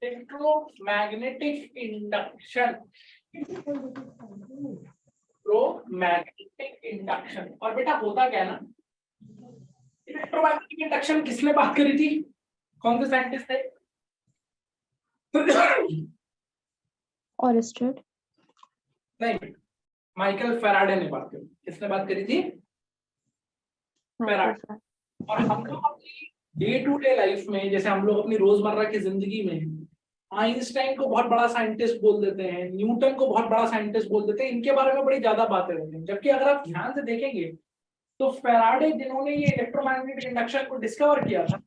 Electromagnetic induction, electromagnetic induction. और बेटा होता क्या है ना, इलेक्ट्रोमैग्नेटिक इंडक्शन किसने बात करी थी, कौन से साइंटिस्ट थे? ऑरिस्टेड नहीं, माइकल फैराडे ने बात करी। किसने बात करी थी? फैराडे। और हम लोग अपनी डे टू डे लाइफ में, जैसे हम लोग अपनी रोजमर्रा की जिंदगी में आइंस्टाइन को बहुत बड़ा साइंटिस्ट बोल देते हैं, न्यूटन को बहुत बड़ा साइंटिस्ट बोल देते हैं, इनके बारे में बड़ी ज्यादा बातें होती हैं। जबकि अगर आप ध्यान से देखेंगे तो फैराडे जिन्होंने ये इलेक्ट्रोमैग्नेटिक इंडक्शन को डिस्कवर किया था,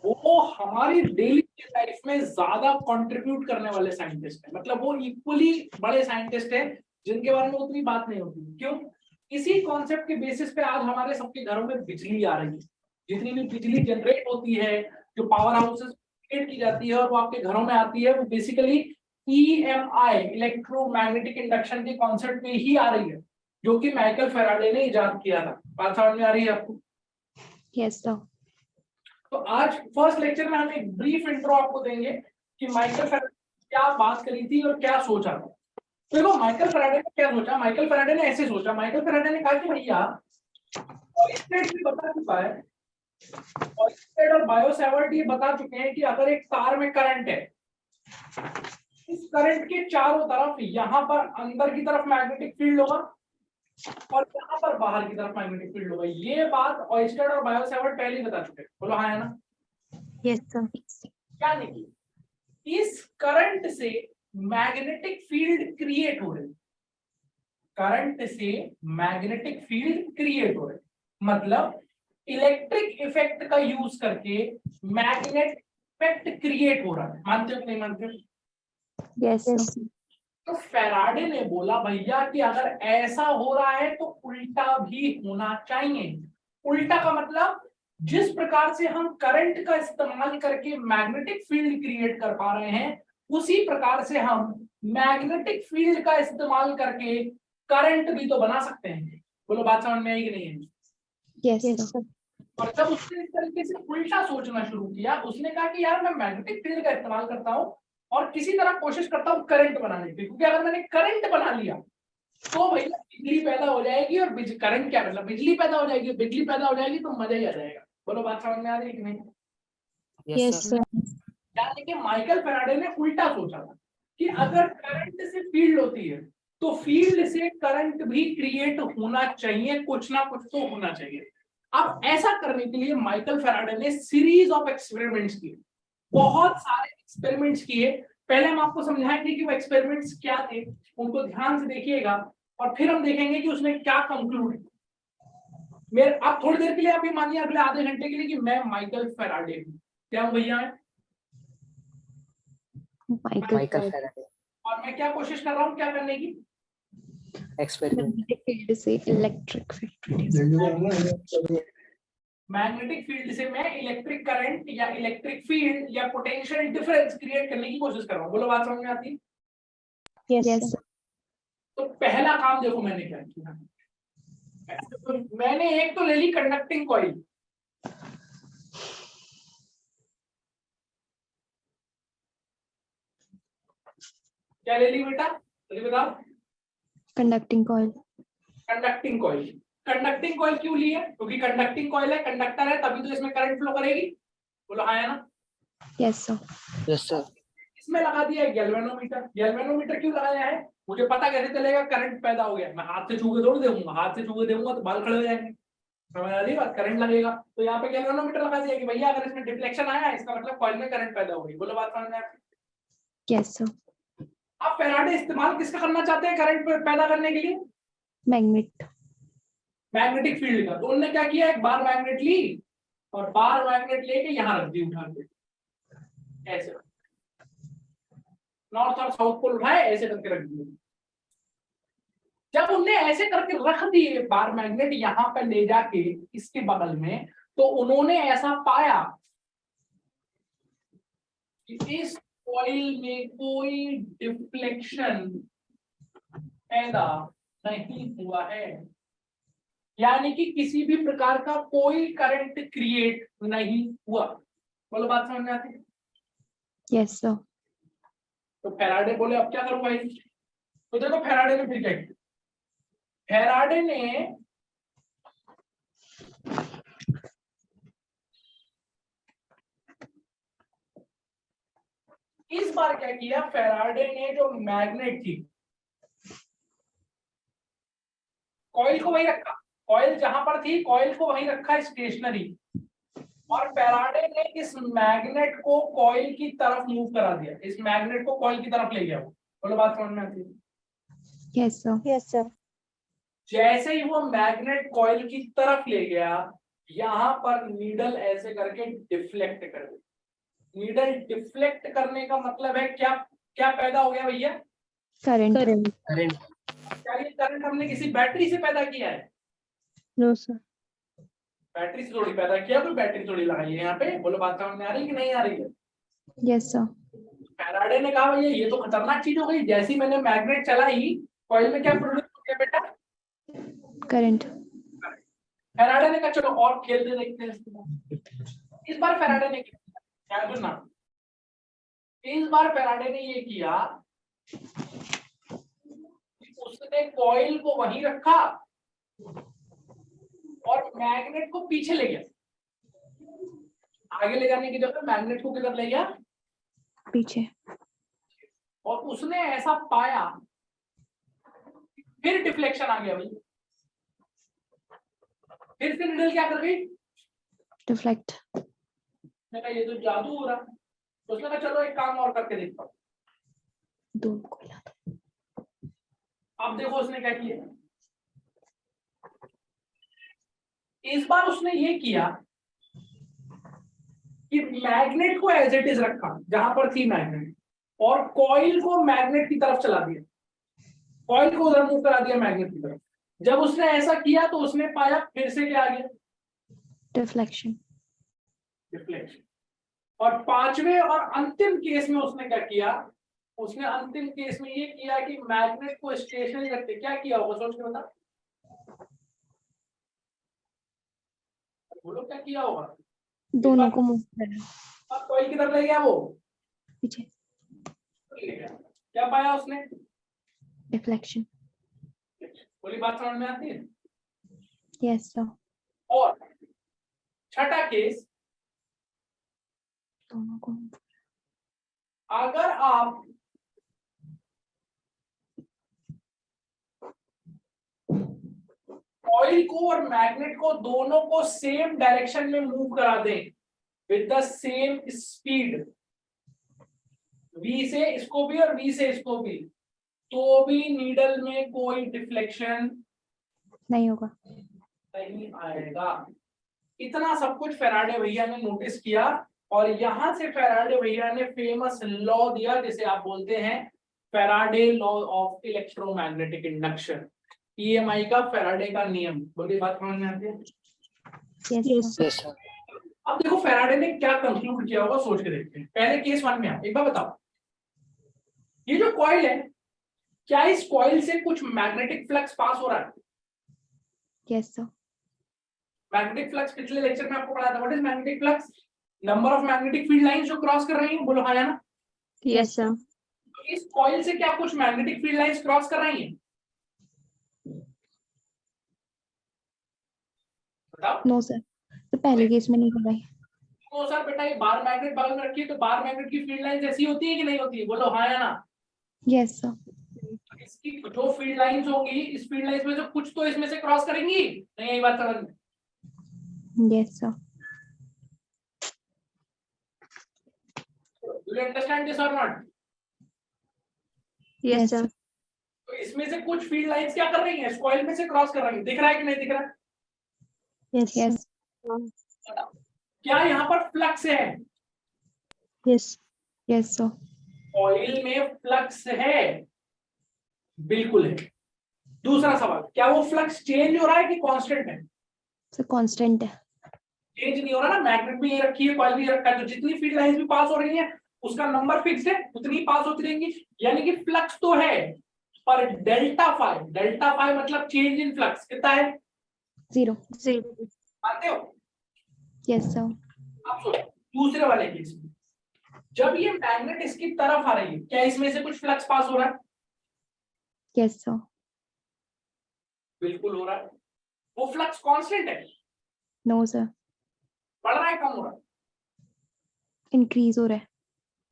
वो हमारी डेली लाइफ में ज्यादा कंट्रीब्यूट करने वाले साइंटिस्ट हैं। मतलब वो इक्वली बड़े साइंटिस्ट हैं जिनके बारे में उतनी बात नहीं होती। क्यों? इसी कॉन्सेप्ट के बेसिस पे आज हमारे सबके घरों में बिजली आ रही है। जितनी भी बिजली जनरेट होती है, जो पावर हाउसेस क्रिएट की जाती है और वो आपके घरों में आती है, वो बेसिकली EMI, इलेक्ट्रोमैग्नेटिक इंडक्शन के कॉन्सेप्ट में ही आ रही है, जो कि माइकल फैराडे ने इजाद किया था। बात समझ में आ रही है आपको? Yes sir. तो आज फर्स्ट लेक्चर में हम एक ब्रीफ इंट्रो आपको देंगे कि माइकल फैराडे क्या बात करी थी और क्या सोचा था। तो देखो माइकल फैराडे ने क्या सोचा। माइकल फैराडे ने ऐसे सोचा, माइकल फैराडे ने कहा कि भैया ऑयस्टेड भी बता चुका है, ऑयस्टेड और बायो-सैवर्ट ये बता चुके हैं कि अगर एक तार में करंट है, इस करंट के चारों तरफ यहाँ पर अंदर की तरफ मैग्नेटिक फील्ड होगा और यहाँ पर बाहर की तरफ मैग्नेटिक फील्ड होगा। ये बात ऑयस्टेड और बायो-सैवर्ट पहले ही बता चुके हैं। बोलो हाँ है ना? Yes sir. क्या नहीं, इस करंट से मैग्नेटिक फील्ड क्रिएट हो रही, करंट से मैग्नेटिक फील्ड क्रिएट हो रही, मतलब इलेक्ट्रिक इफेक्ट का यूज करके मैग्नेट इफेक्ट क्रिएट हो रहा है। मानते हो नहीं मानते हो? Yes sir. तो फैराडे ने बोला भैया कि अगर ऐसा हो रहा है तो उल्टा भी होना चाहिए। उल्टा का मतलब जिस प्रकार से हम करंट का इस्तेमाल करके मैग्नेटिक फील्ड क्रिएट कर पा रहे हैं, उसी प्रकार से हम मैग्नेटिक फील्ड का इस्तेमाल करके करंट भी तो बना सकते हैं। बोलो बात समझ में आई कि नहीं है? Yes sir. और जब उसने इस तरीके से उल्टा सोचना शुरू किया, उसने कहा कि यार मैं मैग्नेटिक फील्ड का इस्तेमाल करता हूँ और किसी तरह कोशिश करता हूँ करंट बनाने की, क्योंकि अगर मैंने करंट बना लिया तो भैया बिजली पैदा हो जाएगी। और करंट क्या मतलब, बिजली पैदा हो जाएगी, बिजली पैदा हो जाएगी तो मजा ही आ जाएगा। बोलो बात समझ में आ रही है कि नहीं? Yes sir. यानी कि माइकल फैराडे ने उल्टा सोचा था कि अगर करंट से फील्ड होती है तो फील्ड से करंट भी क्रिएट होना चाहिए, कुछ ना कुछ तो होना चाहिए। अब ऐसा करने के लिए माइकल फैराडे ने सीरीज ऑफ एक्सपेरिमेंट्स किए, बहुत सारे एक्सपेरिमेंट्स किए। पहले हम आपको समझाएंगे कि वो एक्सपेरिमेंट्स क्या थे, उनको ध्यान से देखिएगा, और फिर हम देखेंगे कि उसने क्या कंक्लूड किया। मेरे आप थोड़ी देर के लिए आप ये मानिए अगले आधे घंटे के लिए कि मैं माइकल फैराडे हूँ। क्या भैया है? Michael Faraday. और मैं क्या कोशिश कर रहा हूँ क्या करने की? मैग्नेटिक फील्ड से इलेक्ट्रिक फील्ड, मैग्नेटिक फील्ड से मैं इलेक्ट्रिक करंट या इलेक्ट्रिक फील्ड या पोटेंशियल डिफरेंस क्रिएट करने की कोशिश कर रहा हूँ। बोलो बात समझ में आती है? यस। तो पहला काम देखो मैंने क्या किया। मैंने एक तो ले ली कंडक्टिंग कॉइल। क्या ले ली बेटा, चलिए बताओ। Conducting coil. Conducting coil. Conducting coil क्यों ली है? क्योंकि कंडक्टिंग कॉइल है, कंडक्टर है, तभी तो इसमें करंट फ्लो करेगी। बोलो हाँ है ना? Yes sir. Yes sir. इसमें लगा दिया है गैल्वेनोमीटर। गैल्वेनोमीटर क्यों लगाया है? मुझे पता कैसे चलेगा करंट पैदा हो गया? मैं हाथ से छू के थोड़ी देखूंगा, हाथ से छू के देखूंगा तो बाल खड़े हो जाएंगे। समझ आ रही बात? करंट लगेगा। तो यहाँ पे गैल्वेनोमीटर लगा दिया कि भैया अगर इसमें डिफ्लेक्शन आया इसका मतलब कॉइल में करंट पैदा हो गई। बोलो बात समझ में आ रही है? Yes sir. आप फैराडे इस्तेमाल किसका करना चाहते हैं करंट पैदा करने के लिए? मैग्नेट, मैग्नेटिक फील्ड का। तो उन्होंने क्या किया, एक बार मैग्नेट ली और बार मैग्नेट लेके यहाँ रख दी उठा के, ऐसे नॉर्थ और साउथ पोल उठाए, ऐसे करके रख दिए। जब उनने ऐसे करके रख दिए बार मैग्नेट यहाँ पे ले जाके इसके बगल में, तो उन्होंने ऐसा पाया कि इस कॉइल में कोई डिफ्लेक्शन पैदा नहीं हुआ है, यानी कि किसी भी प्रकार का कोई करंट क्रिएट नहीं हुआ। बोलो बात समझ में आती है? Yes, sir. तो फैराडे बोले अब क्या करूं भाई? तो देखो फैराडे ने फिर क्या किया। फैराडे ने इस बार क्या किया, फैराडे ने जो मैग्नेट थी, कॉइल को वहीं रखा, कॉइल जहां पर थी कॉइल को वहीं रखा स्टेशनरी, और फैराडे ने इस मैग्नेट को कॉइल की तरफ मूव करा दिया, इस मैग्नेट को कॉइल की तरफ ले गया वो। बोलो बात समझ में आती है? Yes, sir. Yes, sir. जैसे ही वो मैग्नेट कॉइल की तरफ ले गया, यहां पर नीडल ऐसे करके डिफ्लेक्ट कर दी। नीडल डिफ्लेक्ट करने का मतलब है क्या, क्या पैदा हो गया भैया? Current. Current. क्या ये करंट हमने किसी बैटरी से पैदा किया है? No, sir. बैटरी से थोड़ी पैदा किया, कोई बैटरी थोड़ी लगाई है यहाँ पे। बोलो बात समझ में आ रही है कि नहीं आ रही है? Yes, sir. फैराडे ने कहा भैया ये तो खतरनाक चीज हो गई, जैसी मैंने मैग्नेट चलाई कॉइल में क्या प्रोड्यूस हो गया बेटा? Current. फैराडे ने कहा चलो और खेलते देखते हैं। इस बार फैराडे ने क्या सुनना, इस बार फैराडे ने ये किया, उसने कॉइल को वहीं रखा और मैग्नेट को पीछे ले गया। आगे ले जाने की जगह मैग्नेट को किधर ले गया? पीछे. और उसने ऐसा पाया, फिर डिफ्लेक्शन आ गया भाई, फिर से नीडल क्या कर गई? Deflect. मैंने कहा ये तो जादू हो रहा। तो उसने कहा चलो एक काम और करके देखता हूं। दोनों को हिला दो. अब देखो उसने क्या किया, इस बार उसने ये किया कि मैग्नेट को एज इट इज रखा जहां पर थी मैग्नेट, और कॉइल को मैग्नेट की तरफ चला दिया, कॉइल को उधर मूव करा दिया मैग्नेट की तरफ। जब उसने ऐसा किया तो उसने पाया फिर से क्या आ गया? Deflection. डिफ्लेक्शन। और पांचवें और अंतिम केस में उसने क्या किया, उसने अंतिम केस में ये किया कि मैग्नेट को स्टेशनरी रखते क्या किया होगा, सोच के बता। बोलो क्या किया होगा? दोनों को मूव करना. अब कॉइल किधर ले गया वो? पीछे. ले गया। क्या पाया उसने? Deflection. बोली बात समझ में आती है? Yes, sir. और छठा केस, दोनों को move. अगर आप कॉइल को और मैग्नेट को दोनों को सेम डायरेक्शन में मूव करा दें with the same speed, v से इसको भी और v से इसको भी, तो भी नीडल में कोई डिफ्लेक्शन नहीं होगा. नहीं आएगा। इतना सब कुछ फैराडे भैया ने नोटिस किया, और यहां से फैराडे भैया ने फेमस लॉ दिया जिसे आप बोलते हैं Faraday law of electromagnetic induction, EMI का फैराडे का नियम। बोलिए बात समझ में आती है? Yes, sir. Yes, sir. अब देखो फैराडे ने क्या कंक्लूड किया होगा, सोच के देखते हैं। पहले केस 1 में आप एक बार बताओ, ये जो कॉइल है, क्या इस कॉइल से कुछ मैग्नेटिक फ्लक्स पास हो रहा है? Yes, sir. मैग्नेटिक फ्लक्स पिछले लेक्चर में आपको पढ़ाया था। What is magnetic flux? Number of magnetic field lines जो क्रॉस कर रही हैं। बोलो हाँ या ना? Yes, sir. तो इस कॉइल से क्या कुछ मैग्नेटिक फील्ड लाइंस क्रॉस कर रही हैं? बताओ। No, sir. तो पहले केस में नहीं कराई. तो सर बेटा ये बार मैग्नेट बगल में रखी है, तो बार मैग्नेट की फील्ड लाइंस ऐसी होती है कि नहीं होती है? बोलो हाँ या ना? Yes, sir. इसकी जो फील्ड लाइंस होंगी, इस फील्ड लाइंस में से कुछ तो इसमें से क्रॉस करेंगी, नहीं? यही बात समझ में? Yes, sir. Do you understand this or not? Yes, sir. तो इसमें से कुछ फील्ड लाइंस क्या कर रही हैं? इस कॉइल में से क्रॉस कर रही हैं। दिख रहा है कि नहीं दिख रहा है? Yes, Yes. sir. क्या यहाँ पर फ्लक्स है? Yes. Yes, sir. कॉइल में फ्लक्स है, बिल्कुल है। दूसरा सवाल, क्या वो फ्लक्स चेंज हो रहा है कि कांस्टेंट है? So constant है. चेंज नहीं हो रहा ना, मैग्नेट भी ये रखी है, कॉइल भी ये रखा है, तो जितनी फील्ड लाइंस भी पास हो रही है उसका नंबर फिक्स्ड है, उतनी पास होती रहेंगी। यानी कि फ्लक्स तो है, पर डेल्टा फाई मतलब चेंज इन फ्लक्स कितना है? 0. मानते हो? Yes, sir. आप सोचो दूसरे वाले केस में, जब ये मैग्नेट इसकी तरफ आ रही है, क्या इसमें से कुछ फ्लक्स पास हो रहा है? Yes, sir. बिल्कुल हो रहा है। वो फ्लक्स कांस्टेंट है, No, sir. बढ़ रहा है, कम हो रहा है? Increase हो रहा है.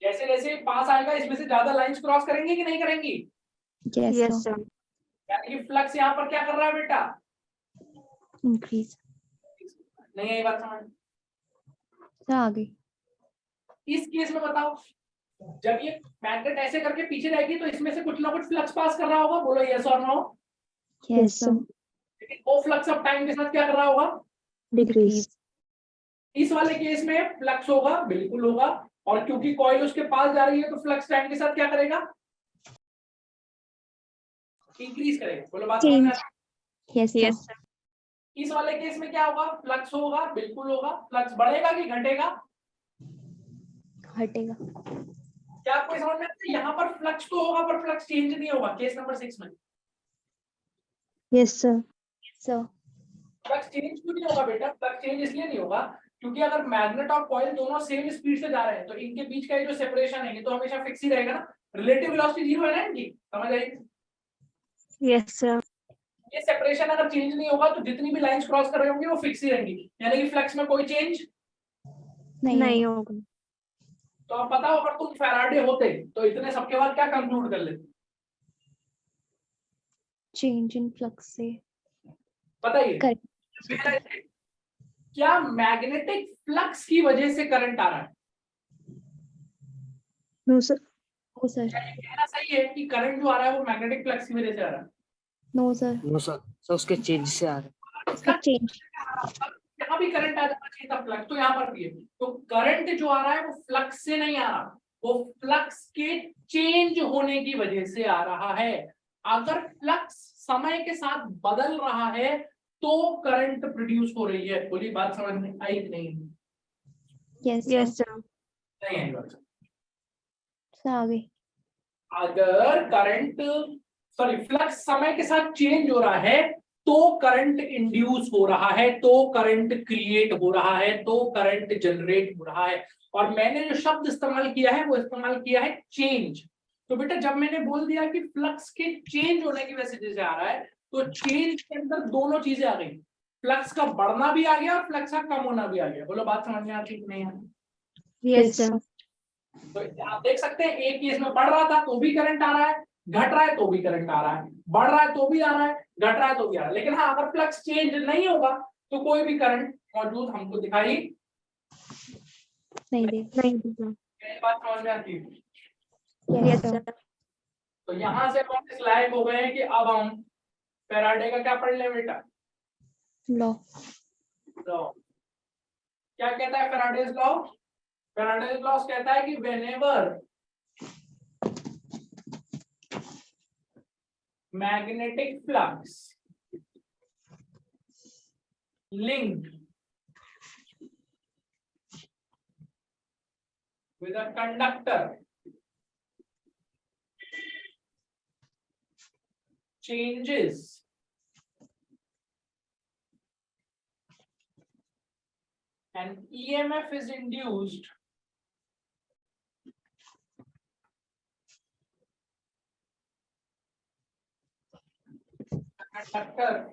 जैसे जैसे पास आएगा इसमें से ज्यादा लाइंस क्रॉस करेंगी कि नहीं करेंगी? Yes, Yes, sir. sir. यानी कि फ्लक्स यहाँ पर क्या कर रहा है बेटा? Increase. नहीं आई बात समझ? सर आगे. इस केस में बताओ, जब ये मैग्नेट ऐसे करके पीछे जाएगी तो इसमें से कुछ ना कुछ फ्लक्स पास कर रहा होगा, बोलो यस और नो। Yes, sir. लेकिन वो फ्लक्स अब टाइम के साथ क्या कर रहा होगा? Decrease. इस वाले केस में फ्लक्स होगा, बिल्कुल होगा। और क्योंकि कॉइल उसके पास जा रही है तो फ्लक्स टाइम के साथ क्या करेगा? इंक्रीज करेगा। बोलो बात समझ में आ Change. रही है? Yes, sir. Yes, sir. इस वाले केस में क्या होगा? फ्लक्स होगा, बिल्कुल होगा। फ्लक्स बढ़ेगा कि घटेगा? हटेगा. क्या आपको समझ में आता है? यहाँ पर फ्लक्स तो होगा पर फ्लक्स चेंज नहीं होगा। केस नंबर 6 में Yes, sir. Sir. Flux change क्यों नहीं होगा बेटा? फ्लक्स चेंज इसलिए नहीं होगा क्योंकि अगर मैग्नेट और कॉइल दोनों सेम स्पीड से जा रहे हैं तो इनके बीच का ये जो सेपरेशन है ये तो हमेशा फिक्स ही रहेगा ना। रिलेटिव वेलोसिटी जीरो है ना इनकी, समझ आई? Yes, sir. ये सेपरेशन अगर चेंज नहीं होगा तो जितनी भी लाइंस क्रॉस कर रहे होंगे वो फिक्स ही रहेंगी, यानी कि फ्लक्स में कोई चेंज नहीं नहीं होगा. होगा. तो अब बताओ, अगर तुम फैराडे होते तो इतने सबके बाद क्या कंक्लूड कर लेते? Change in flux से. बताइए। Correct. पहला स्टेप, क्या मैग्नेटिक फ्लक्स की वजह से करंट आ रहा है? No, sir. No, sir. क्या ये कहना सही है कि करंट जो आ रहा है वो मैग्नेटिक फ्लक्स की वजह से आ रहा है? No, sir. No sir, sir उसके चेंज से आ रहा है। इसका change. यहाँ भी करंट आ जाना चाहिए था, फ्लक्स तो यहाँ पर भी है। तो करंट जो आ रहा है वो फ्लक्स से नहीं आ रहा, वो फ्लक्स के चेंज होने की वजह से आ रहा है। अगर फ्लक्स समय के साथ बदल रहा है तो करंट प्रोड्यूस हो रही है। बोलिए बात समझ में आई कि नहीं? Yes, sir. Yes, sir. नहीं आई बात। सर आगे. अगर करंट सॉरी फ्लक्स समय के साथ चेंज हो रहा है तो करंट इंड्यूस हो रहा है, तो करंट क्रिएट हो रहा है, तो करंट जनरेट हो रहा है। और मैंने जो शब्द इस्तेमाल किया है वो इस्तेमाल किया है चेंज। तो बेटा जब मैंने बोल दिया कि फ्लक्स के चेंज होने की वजह से आ रहा है तो चेंज के अंदर दोनों चीजें आ गई, फ्लक्स का बढ़ना भी आ गया और फ्लक्स का कम होना भी आ गया। बोलो बात समझ में आती कि नहीं आती? Yes, sir. तो आप देख सकते हैं एक केस में बढ़ रहा था तो भी करंट आ रहा है, घट रहा है तो भी करंट आ रहा है, बढ़ रहा है तो भी आ रहा है, घट रहा है तो भी आ रहा है। लेकिन हाँ अगर फ्लक्स चेंज नहीं होगा तो कोई भी करंट मौजूद हमको दिखाई नहीं दे. नहीं होगा. मेरी बात समझ में आती है? Yes, Yes, sir. sir. तो यहाँ से हम इस लायक हो गए हैं कि अब हम फैराडे का क्या पढ़ लें बेटा? Law. लॉ। क्या कहता है फैराडेज लॉ? फैराडेज लॉ कहता है कि whenever magnetic flux linked with a conductor changes and EMF is induced conductor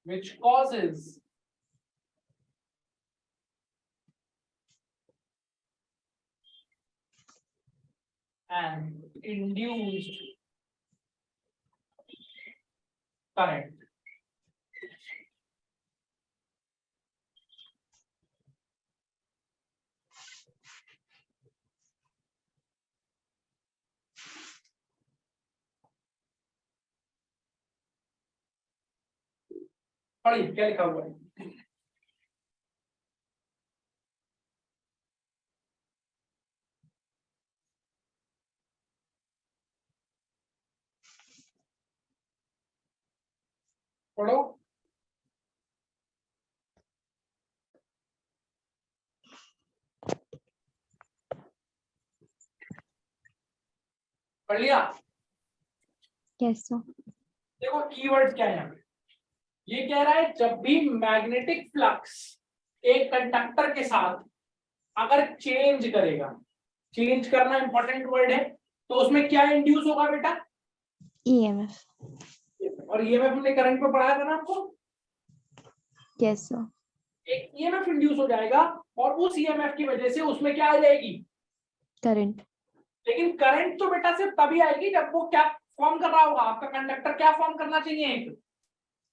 which causes an induced current. पढ़िए क्या लिखा हुआ है? पढ़ो। पढ़ लिया? Yes, sir. देखो कीवर्ड क्या है यहाँ पे? ये कह रहा है जब भी मैग्नेटिक फ्लक्स एक कंडक्टर के साथ अगर चेंज करेगा, चेंज करना इंपॉर्टेंट वर्ड है, तो उसमें क्या इंड्यूस होगा बेटा? EMF. और ईएमएफ हमने करंट में पढ़ाया था ना आपको, Yes, sir. एक ईएमएफ इंड्यूस हो जाएगा और उस ईएमएफ की वजह से उसमें क्या आ जाएगी? Current. लेकिन करंट तो बेटा सिर्फ तभी आएगी जब वो क्या फॉर्म कर रहा होगा, आपका कंडक्टर क्या फॉर्म करना चाहिए? एक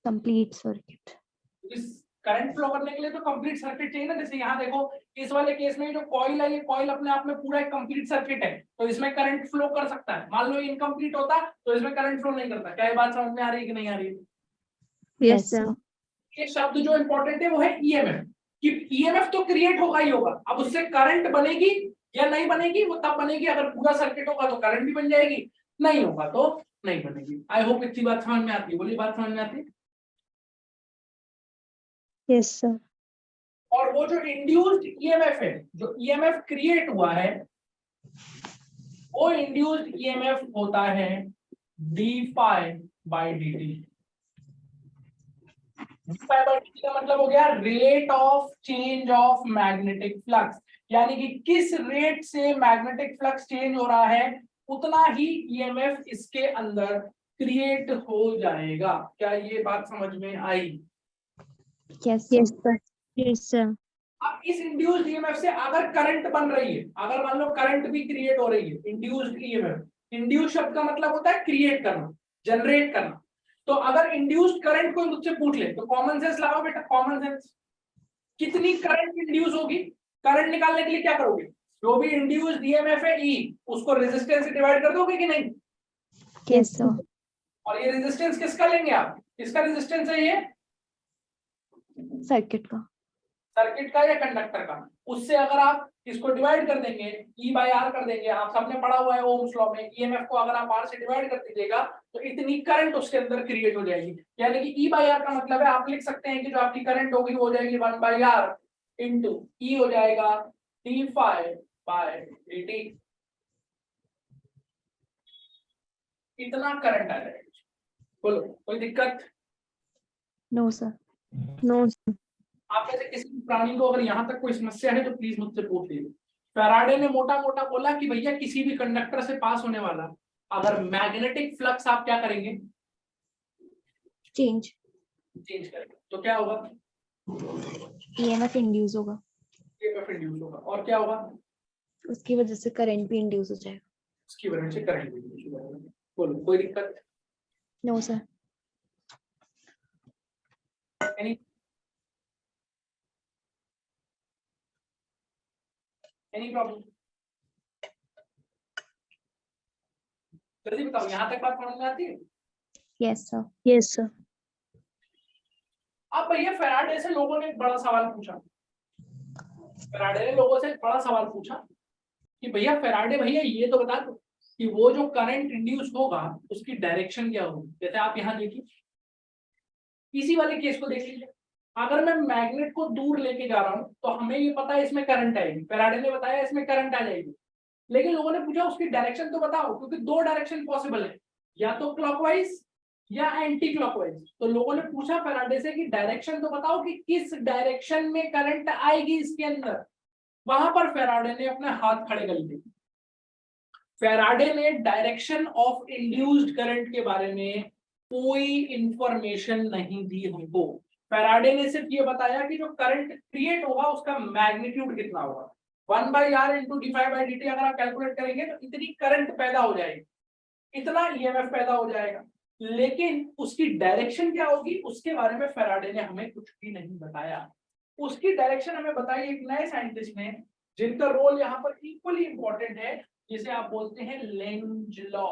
Complete circuit. इस करंट फ्लो करने के लिए तो कंप्लीट सर्किट चाहिए ना। जैसे यहाँ देखो इस वाले केस में जो कॉइल है, ये कॉइल अपने आप में पूरा एक कंप्लीट सर्किट है, तो इसमें करंट फ्लो कर सकता है। मान लो इनकम्प्लीट होता तो इसमें करंट फ्लो नहीं करता। क्या ये बात समझ में आ रही है कि नहीं आ रही है? Yes, sir. ये शब्द जो इंपॉर्टेंट है वो है ईएमएफ, कि ईएमएफ तो क्रिएट होगा ही होगा। अब उससे करंट बनेगी या नहीं बनेगी, वो तब बनेगी अगर पूरा सर्किट होगा तो करंट भी बन जाएगी, नहीं होगा तो नहीं बनेगी। आई होप इतनी बात समझ में आती है। बोलिए बात समझ में आती है? Yes, sir. और वो जो इंड्यूस्ड ईएमएफ है, जो ईएमएफ क्रिएट हुआ है, वो इंड्यूस्ड ईएमएफ होता है D phi by D T. का मतलब हो गया rate of change of magnetic flux, यानी कि किस रेट से मैग्नेटिक फ्लक्स चेंज हो रहा है उतना ही ईएमएफ इसके अंदर क्रिएट हो जाएगा। क्या ये बात समझ में आई? Yes, sir. Yes, sir. Yes, sir. अब इस इंड्यूस्ड ईएमएफ से अगर करंट बन रही है, अगर मान लो करंट भी क्रिएट हो रही है, इंड्यूस्ड ईएमएफ, इंड्यूस शब्द का मतलब होता है क्रिएट करना, जनरेट करना। तो अगर इंड्यूस्ड करंट कोई मुझसे पूछ ले तो कॉमन सेंस लगाओ बेटा, कॉमन सेंस। कितनी करंट इंड्यूस होगी? करंट निकालने के लिए क्या करोगे? जो भी इंड्यूस्ड ईएमएफ है ई, उसको रेजिस्टेंस से डिवाइड कर दोगे कि नहीं? Yes, sir. और ये रेजिस्टेंस किसका लेंगे आप? किसका रेजिस्टेंस है ये? Circuit का. सर्किट का या कंडक्टर का? उससे अगर आप इसको डिवाइड कर देंगे, ई बाय आर कर देंगे, आप सबने पढ़ा हुआ है ओम्स लॉ में, ईएमएफ को अगर आप आर से डिवाइड कर दीजिएगा तो इतनी करंट उसके अंदर क्रिएट हो जाएगी। यानी कि ई बाय आर का मतलब है, आप लिख सकते हैं कि जो आपकी करंट होगी वो हो जाएगी 1 बाय आर इंटू ई हो जाएगा डी फाई बाय डी। इतना करंट आ जाएगा। बोलो कोई दिक्कत? No, sir. No, sir. आप में से किसी भी प्राणी को अगर यहाँ तक कोई समस्या है तो प्लीज मुझसे पूछ लीजिए। फैराडे ने मोटा मोटा बोला कि भैया किसी भी कंडक्टर से पास होने वाला अगर मैग्नेटिक फ्लक्स आप क्या करेंगे? Change. चेंज करेंगे तो क्या होगा? EMF induce होगा. ईएमएफ इंड्यूस होगा। और क्या होगा? उसकी वजह से करंट भी इंड्यूस हो जाएगा. उसकी वजह से करंट भी इंड्यूस हो जाएगा। बोलो कोई दिक्कत? No, sir. Any problem? जल्दी बताओ, यहाँ तक बात समझ में आती है? Yes, sir. Yes, sir. अब भैया फैराडे से लोगों ने एक बड़ा सवाल पूछा। फैराडे ने लोगों से एक बड़ा सवाल पूछा कि भैया फैराडे भैया ये तो बता दो कि वो जो करंट इंड्यूस होगा उसकी डायरेक्शन क्या होगी। जैसे आप यहाँ देखिए, इसी वाले केस को देख लीजिए। अगर मैं मैग्नेट को दूर लेके जा रहा हूँ तो हमें ये पता है इसमें करंट आएगी, फैराडे ने बताया इसमें करंट आ जाएगी। लेकिन लोगों ने पूछा उसकी डायरेक्शन तो बताओ, क्योंकि दो डायरेक्शन पॉसिबल है, या तो क्लॉकवाइज या एंटी क्लॉकवाइज। तो लोगों ने पूछा फैराडे से कि डायरेक्शन तो बताओ कि किस डायरेक्शन में करंट आएगी इसके अंदर। वहां पर फैराडे ने अपने हाथ खड़े कर लिए। फैराडे ने डायरेक्शन ऑफ इंड्यूस्ड करंट के बारे में कोई इंफॉर्मेशन नहीं दी हमको। फैराडे ने सिर्फ ये बताया कि जो करंट क्रिएट होगा उसका मैग्नीट्यूड कितना होगा। 1 by R into D phi by D T अगर आप कैलकुलेट करेंगे तो इतनी करंट पैदा हो जाएगी, इतना ईएमएफ पैदा हो जाएगा। लेकिन उसकी डायरेक्शन क्या होगी उसके बारे में फैराडे ने हमें कुछ भी नहीं बताया। उसकी डायरेक्शन हमें बताई एक नए साइंटिस्ट ने, जिनका रोल यहाँ पर इक्वली इंपॉर्टेंट है, जिसे आप बोलते हैं लेंज लॉ।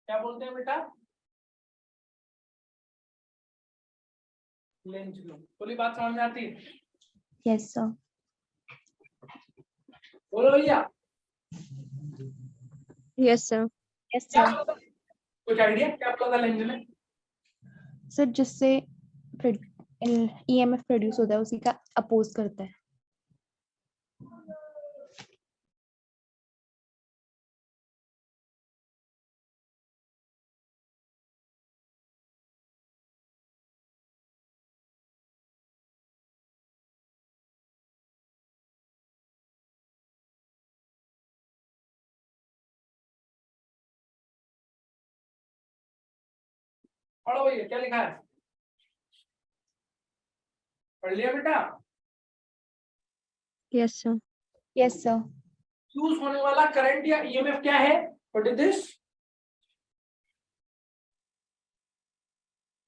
क्या बोलते हैं बेटा? Lenz law. बोली बात समझ में आती है? Yes, sir. बोलो भैया। Yes, sir. Yes, क्या sir. बोला था? कुछ आइडिया क्या बोला था लेंज ने? सर जिससे EMF प्रोड्यूस होता है उसी का अपोज करता है. पढ़ो भैया क्या लिखा है, पढ़ लिया बेटा। Yes, sir. Yes, sir. Use होने वाला करंट या ईएमएफ क्या है, व्हाट इज दिस,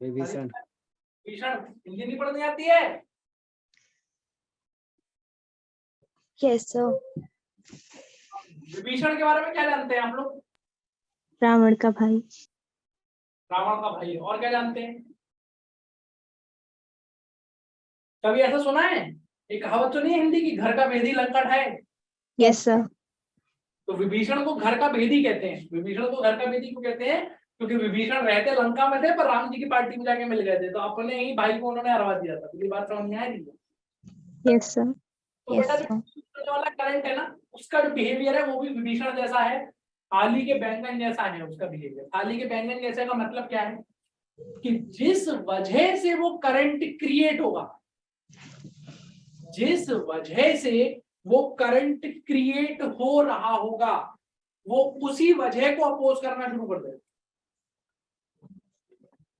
विभीषण। भीषण। हिंदी नहीं पढ़नी आती है, Yes, sir. विभीषण के बारे में क्या जानते हैं हम लोग, रावण का भाई। रावण का भाई। और क्या जानते हैं, कभी ऐसा सुना है, एक कहावत तो नहीं है हिंदी की, घर का भेदी लंका ढाए। Yes, sir. तो विभीषण को घर का भेदी कहते हैं। विभीषण को घर का भेदी क्यों कहते हैं, क्योंकि विभीषण रहते लंका में थे पर राम जी की पार्टी में जाके मिल गए थे, तो अपने ही भाई को उन्होंने हरवा दिया था। ये बात समझ में आ रही है। Yes, sir. तो Yes, बेटा sir. जो वाला करंट है ना, उसका जो बिहेवियर है वो भी विभीषण जैसा है, थाली के बैंगन जैसा है उसका बिहेवियर। थाली के बैंगन जैसे का मतलब क्या है, कि जिस वजह से वो करंट क्रिएट होगा, जिस वजह से वो करंट क्रिएट हो रहा होगा, वो उसी वजह को अपोज करना शुरू कर देगा।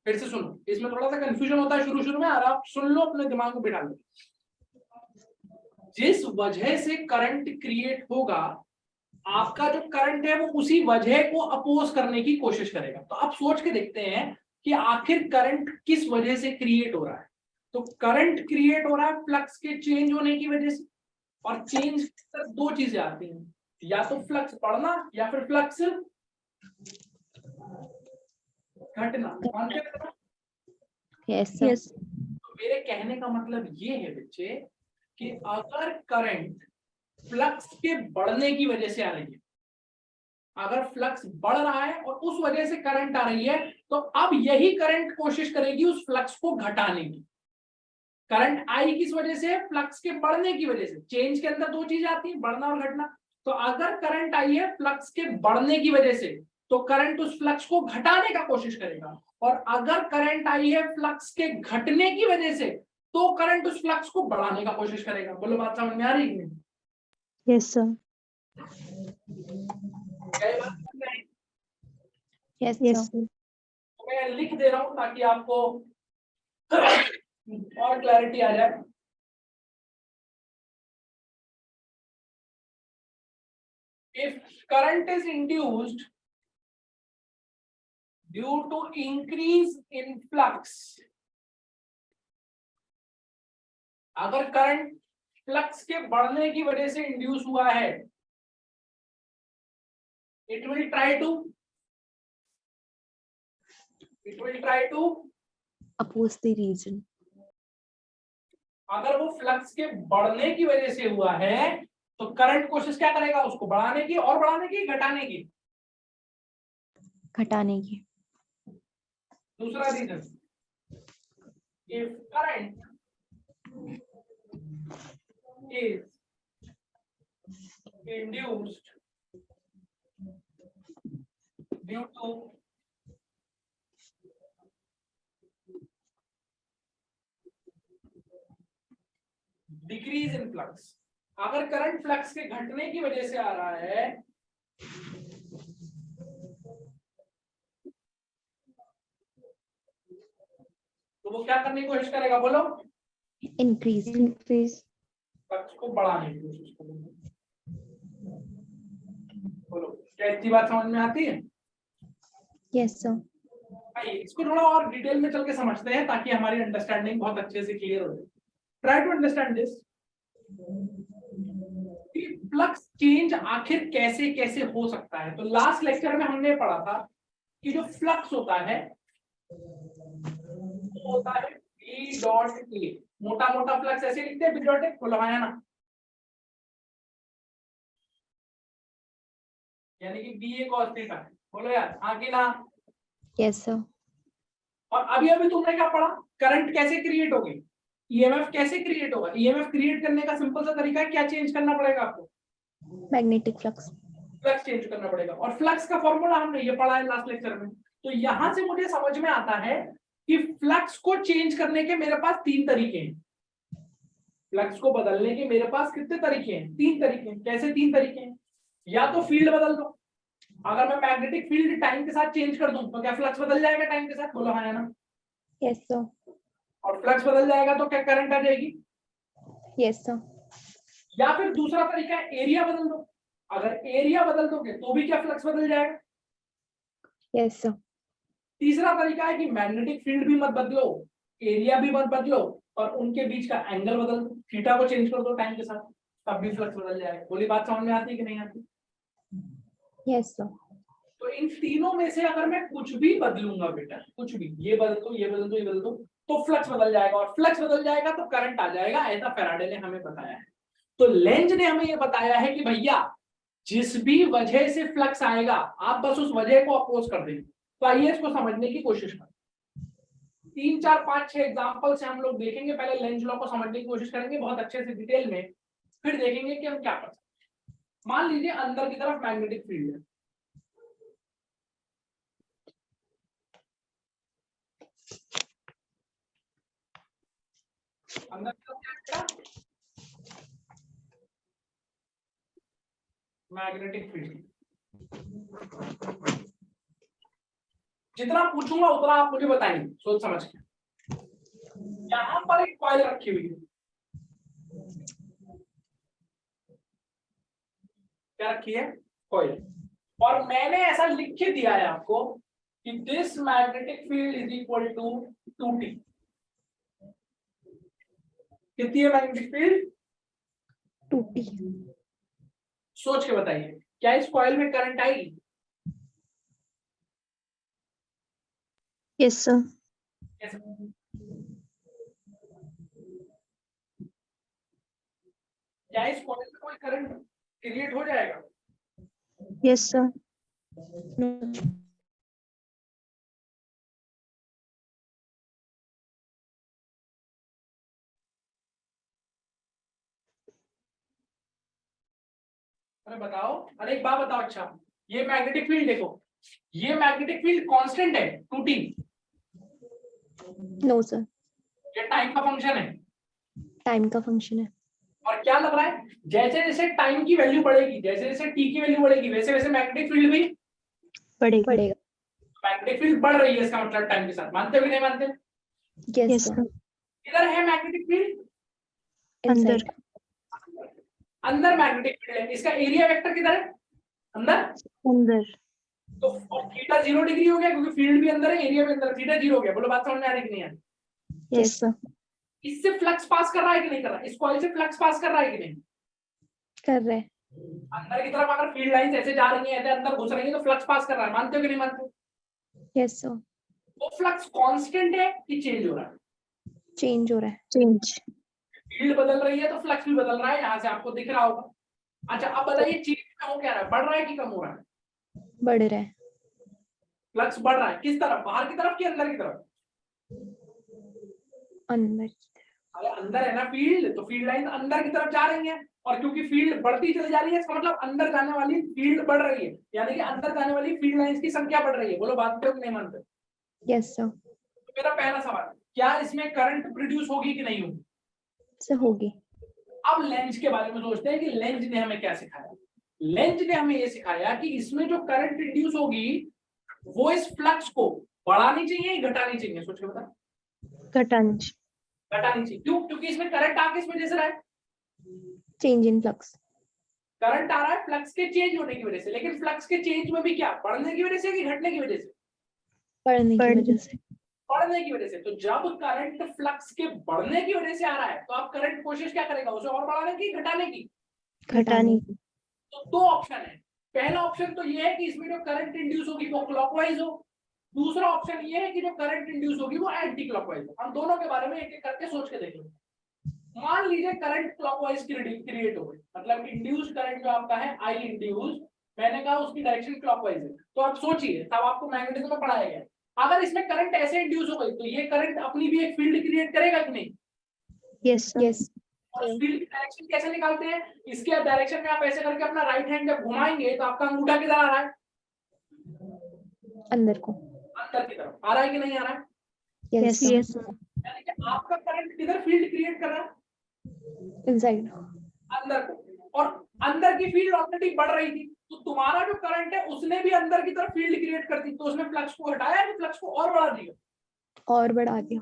फिर से सुनो, इसमें थोड़ा सा कंफ्यूजन होता है शुरू शुरू में, और आप सुन लो, अपने दिमाग को बिठा लो। जिस वजह से करंट क्रिएट होगा, आपका जो करंट है वो उसी वजह को अपोज करने की कोशिश करेगा। तो आप सोच के देखते हैं कि आखिर करंट किस वजह से क्रिएट हो रहा है। तो करंट क्रिएट हो रहा है फ्लक्स के चेंज होने की वजह से, और चेंज दो चीजें आती हैं, या तो फ्लक्स बढ़ना या फिर फ्लक्स घटना। मानते हैं? Yes, sir. Yes. तो मेरे कहने का मतलब ये है बच्चे, कि अगर करंट फ्लक्स के बढ़ने की वजह से आ रही है, अगर फ्लक्स बढ़ रहा है और उस वजह से करंट आ रही है, तो अब यही करंट कोशिश करेगी उस फ्लक्स को घटाने की। करंट आई किस वजह से, फ्लक्स के बढ़ने की वजह से। चेंज के अंदर दो चीजें आती हैं, बढ़ना और घटना। तो अगर करंट आई है फ्लक्स के बढ़ने की वजह से, तो करंट उस फ्लक्स को घटाने का कोशिश करेगा। और अगर करंट आई है फ्लक्स के घटने की वजह से, तो करंट उस फ्लक्स को बढ़ाने का कोशिश करेगा। बोलो बात समझ में आ रही है? Yes, sir. क्या ये बात समझ में आई? Yes, Yes, sir. sir. तो मैं लिख दे रहा हूं ताकि आपको और क्लैरिटी आ जाए। If current is induced due to increase in flux, अगर करंट फ्लक्स के बढ़ने की वजह से इंड्यूस हुआ है, it will try to Oppose the reason. अगर वो फ्लक्स के बढ़ने की वजह से हुआ है, तो करंट कोशिश क्या करेगा, उसको बढ़ाने की, और बढ़ाने की, घटाने की। घटाने की। दूसरा reason, if current is induced due to decrease in flux, अगर करंट फ्लक्स के घटने की वजह से आ रहा है, तो वो क्या करने की कोशिश करेगा, बोलो, Increase. Increase. फ्लक्स को बढ़ाने की कोशिश करेगा। बोलो, क्या इतनी बात समझ में आती है? Yes, sir. आइए इसको थोड़ा और डिटेल में चल के समझते हैं, ताकि हमारी अंडरस्टैंडिंग बहुत अच्छे से क्लियर हो जाए। Try to understand this. Flux change आखिर कैसे कैसे हो सकता है। तो लास्ट लेक्चर में हमने पढ़ा था कि जो फ्लक्स होता है वो होता है B डॉट A। मोटा मोटा फ्लक्स ऐसे लिखते हैं, B डॉट A, बोलो हाँ या ना, यानी कि B A cos थीटा है। बोलो यार हाँ कि ना। Yes, sir. और अभी अभी तुमने क्या पढ़ा, करंट कैसे क्रिएट होगी, ईएमएफ कैसे क्रिएट होगा। ईएमएफ क्रिएट करने का सिंपल सा तरीका है, क्या चेंज करना पड़ेगा आपको, Magnetic flux. फ्लक्स चेंज करना पड़ेगा। और फ्लक्स का फॉर्मूला हमने ये पढ़ा है लास्ट लेक्चर में। तो यहां से मुझे समझ में आता है कि फ्लक्स को चेंज करने के मेरे पास तीन तरीके हैं। फ्लक्स को बदलने के मेरे पास कितने तरीके हैं, तीन तरीके हैं। कैसे तीन तरीके हैं, या तो फील्ड बदल दो, अगर मैं मैग्नेटिक फील्ड टाइम के साथ चेंज कर दूं तो क्या फ्लक्स बदल जाएगा टाइम के साथ? बोलो हाँ या ना। Yes, sir. और फ्लक्स बदल जाएगा तो क्या करंट आ जाएगी? Yes, sir. या फिर दूसरा तरीका है एरिया बदल दो। अगर एरिया बदल दोगे तो भी क्या फ्लक्स बदल जाएगा? Yes, sir. तीसरा तरीका है कि मैग्नेटिक फील्ड भी मत बदलो, एरिया भी मत बदलो, और उनके बीच का एंगल बदल दो, थीटा को चेंज कर दो टाइम के साथ, तब भी फ्लक्स बदल जाएगा। बोली बात समझ में आती है कि नहीं आती? Yes, sir. तो इन तीनों में से अगर मैं कुछ भी बदलूंगा बेटा, कुछ भी, ये बदल दो, ये बदल दो, ये बदल दो, तो फ्लक्स बदल जाएगा, और फ्लक्स बदल जाएगा तो करंट आ जाएगा। ऐसा फैराडे ने हमें बताया है। तो लेंज ने हमें ये बताया है कि भैया जिस भी वजह से फ्लक्स आएगा आप बस उस वजह को अपोज कर देंगे। तो आइए इसको समझने की कोशिश करें। 3 4 5 6 एग्जांपल से हम लोग देखेंगे। पहले लेंज लॉ को समझने की कोशिश करेंगे बहुत अच्छे से डिटेल में, फिर देखेंगे कि हम क्या कर सकते हैं। मान लीजिए अंदर की तरफ मैग्नेटिक फील्ड है, अंदर की तरफ क्या है? Magnetic field. जितना पूछूंगा उतना आप मुझे बताएंगे सोच समझ के। यहां पर एक कॉइल रखी हुई है, क्या रखी है? कॉइल। और मैंने ऐसा लिख के दिया है आपको कि this magnetic field is equal to 2t। कितनी है मैग्नेटिक फील्ड? 2T. सोच के बताइए, क्या इस कॉइल में करंट आएगी? Yes, sir. क्या इस कॉइल में कोई करंट क्रिएट हो जाएगा? Yes, sir. No. अरे बताओ, अरे एक बात बताओ। अच्छा, ये मैग्नेटिक फील्ड देखो, ये मैग्नेटिक फील्ड कांस्टेंट है 2t, No, sir. ये टाइम का फंक्शन है। Time का function है. और क्या लग रहा है, जैसे जैसे टाइम की वैल्यू बढ़ेगी, जैसे जैसे t की वैल्यू बढ़ेगी, वैसे वैसे मैग्नेटिक फील्ड भी पड़ेगा। पड़ेगा. मैग्नेटिक फील्ड बढ़ रही है, इसका मतलब टाइम के साथ। मानते हो कि नहीं मानते? Yes, Yes, sir. sir. इधर है मैग्नेटिक फील्ड, अंदर। Inside. अंदर मैग्नेटिक फील्ड है, इसका एरिया वेक्टर किधर है? अंदर। अंदर। तो और थीटा 0 डिग्री हो गया, क्योंकि फील्ड भी अंदर है, एरिया भी अंदर है, थीटा 0 हो गया। बोलो बात समझ में आ रही कि नहीं आ रही? Yes, sir. इससे फ्लक्स पास कर रहा है कि नहीं कर रहा? इस कॉइल से फ्लक्स पास कर रहा है कि नहीं? कर रहे हैं. अंदर की तरफ अगर फील्ड लाइंस ऐसे जा रही हैं, ऐसे अंदर घुस रही हैं, तो फ्लक्स पास कर रहा है। मानते हो कि नहीं मानते? Yes, sir. वो फ्लक्स कांस्टेंट है कि चेंज हो रहा है? Change हो रहा है. Change. फील्ड बदल रही है तो फ्लक्स भी बदल रहा है, यहाँ से आपको दिख रहा होगा। अच्छा, अब बताइए चेंज में हो क्या रहा है? बढ़ रहा है कि कम हो रहा है? बढ़ रहा है. फ्लक्स बढ़ रहा है, किस तरफ? बाहर की तरफ कि अंदर की तरफ? अंदर. अरे अंदर है ना फील्ड, तो फील्ड लाइन अंदर की तरफ जा रही है, और क्योंकि फील्ड बढ़ती चली जा रही है, इसका मतलब अंदर जाने वाली फील्ड बढ़ रही है, यानी कि अंदर जाने वाली फील्ड लाइंस की संख्या बढ़ रही है। बोलो बात पे नहीं मानते? Yes, sir. तो मेरा पहला सवाल, क्या इसमें करंट प्रोड्यूस होगी कि नहीं होगी? से होगी. अब लेंज के बारे में सोचते हैं कि लेंज ने हमें क्या सिखाया। लेंज ने हमें ये सिखाया कि इसमें जो करंट इंड्यूस होगी वो इस फ्लक्स को बढ़ानी चाहिए या घटानी चाहिए? सोच के बता। घटानी। घटानी चाहिए। क्यों? क्योंकि इसमें करंट आ किस वजह से रहा है? Change in flux. करंट आ रहा है फ्लक्स के चेंज होने की वजह से, लेकिन फ्लक्स के चेंज में भी क्या, बढ़ने की वजह से कि घटने की वजह से? बढ़ने की वजह से. बढ़ने की वजह से। तो जब करंट फ्लक्स के बढ़ने की वजह से आ रहा है, तो आप करंट कोशिश क्या करेगा, उसे और बढ़ाने की, घटाने की? घटानी। तो दो ऑप्शन है। पहला ऑप्शन तो ये है कि इसमें जो करंट इंड्यूस होगी वो क्लॉकवाइज हो। दूसरा ऑप्शन ये है कि जो करंट इंड्यूस होगी वो एंटी क्लॉकवाइज हो। हम दोनों के बारे में एक एक करके सोच के देख लो। मान लीजिए करंट क्लॉकवाइज क्रिएट हो गई, मतलब इंड्यूस करंट जो आपका है आई इंड्यूस, मैंने कहा उसकी डायरेक्शन क्लॉकवाइज है। तो आप सोचिए, तब आपको मैग्नेटिज्म में पढ़ाया गया, अगर इसमें करंट ऐसे इंड्यूस हो गई तो ये करंट अपनी भी एक फील्ड क्रिएट करेगा कि नहीं? Yes, sir. Yes. और उस फील्ड की डायरेक्शन कैसे निकालते हैं? इसके डायरेक्शन में आप ऐसे करके अपना राइट हैंड जब घुमाएंगे तो आपका अंगूठा किधर आ रहा है? अंदर को. अंदर की तरफ आ रहा है कि नहीं आ रहा है? Yes, Yes, sir. sir. यानी कि आपका करंट किधर फील्ड क्रिएट कर रहा है? Inside. अंदर को। और अंदर की फील्ड ऑलरेडी बढ़ रही थी, तो तुम्हारा जो करंट है उसने भी अंदर की तरफ फील्ड क्रिएट कर दी, तो उसने फ्लक्स को हटाया कि फ्लक्स को और बढ़ा दिया? और बढ़ा दिया।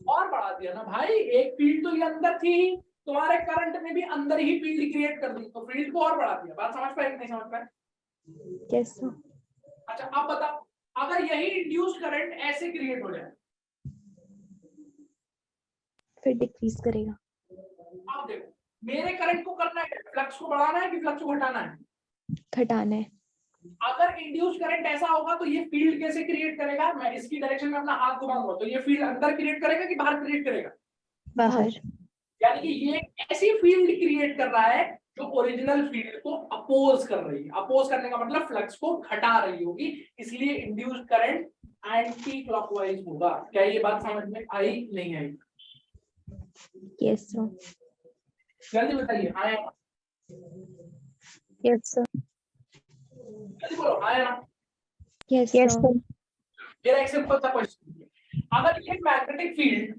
और बढ़ा दिया ना भाई, एक फील्ड तो ये अंदर थी ही, तुम्हारे करंट ने भी अंदर ही फील्ड क्रिएट कर दी, तो फील्ड को और बढ़ा दिया। बात समझ पाए कि नहीं समझ पाए? Yes sir. अच्छा अब बताओ, अगर यही इंड्यूस करंट ऐसे क्रिएट हो जाए, फिर डिक्रीज करेगा। अब देखो मेरे करंट को करना है, फ्लक्स को बढ़ाना है कि फ्लक्स को घटाना है? घटाना है। अगर इंड्यूस करंट ऐसा होगा तो ये फील्ड कैसे क्रिएट करेगा? मैं इसकी डायरेक्शन में अपना हाथ घुमाऊंगा तो ये फील्ड अंदर क्रिएट करेगा कि बाहर क्रिएट करेगा? बाहर। यानी कि ये ऐसी फील्ड क्रिएट कर रहा है जो ओरिजिनल फील्ड को अपोज कर रही है। अपोज करने का मतलब फ्लक्स को घटा रही होगी, इसलिए इंड्यूस करंट एंटी क्लॉकवाइज होगा। क्या ये बात समझ में आई नहीं आई? Yes sir. जल्दी बताइए, हाँ या ना? Yes sir. जल्दी बोलो, हाँ या ना? Yes yes sir. सर। मेरा एक सिंपल सा क्वेश्चन है, अगर ये मैग्नेटिक फील्ड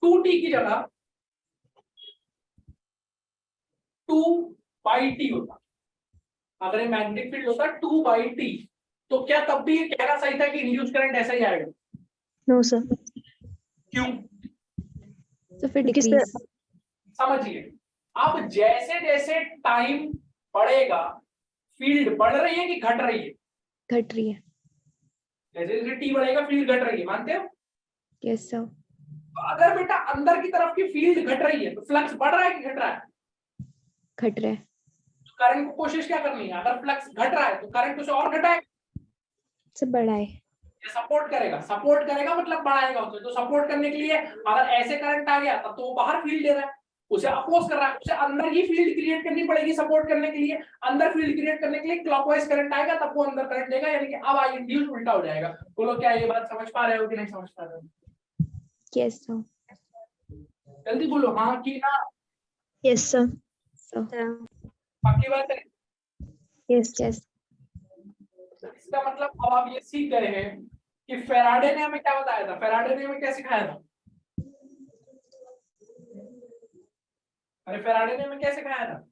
2t की जगह 2/t होता, अगर ये मैग्नेटिक फील्ड होता 2/t, तो क्या तब भी ये कहना सही था कि इंड्यूस करंट ऐसा ही आएगा? No sir. क्यों? तो फिर क्योंकि डिक्रीज। सर समझिए, अब जैसे जैसे टाइम बढ़ेगा फील्ड बढ़ रही है कि घट रही है? घट रही है। जैसे जैसे टी बढ़ेगा फील्ड घट रही है, मानते हो? Yes sir. तो अगर बेटा अंदर की तरफ की फील्ड घट रही है तो फ्लक्स बढ़ रहा है कि घट रहा है? घट रहा है। तो करंट को कोशिश क्या करनी है, अगर फ्लक्स घट रहा है तो करंट उसे और घटाएगा, से बढ़ाए। सपोर्ट करेगा। सपोर्ट करेगा मतलब बढ़ाएगा उसे, तो सपोर्ट करने के लिए अगर ऐसे करंट आ गया तब तो वो बाहर फील्ड दे रहा है, उसे अपोज कर रहा है, उसे अंदर ही फील्ड क्रिएट करनी पड़ेगी सपोर्ट करने के लिए। अंदर फील्ड क्रिएट करने के लिए क्लॉकवाइज करंट आएगा तब वो अंदर करंट देगा, यानी कि अब आई इंड्यूस उल्टा हो जाएगा। बोलो क्या ये बात समझ पा रहे हो कि नहीं समझ पा रहे हो? Yes sir. जल्दी बोलो, हाँ कि ना? Yes sir. सर। पक्की बात है? यस। यस। इसका मतलब अब आप ये सीख गए हैं कि फेराडे ने हमें क्या बताया था, फेराडे ने हमें क्या सिखाया था? अरे फेराडे ने हमें क्या सिखाया था?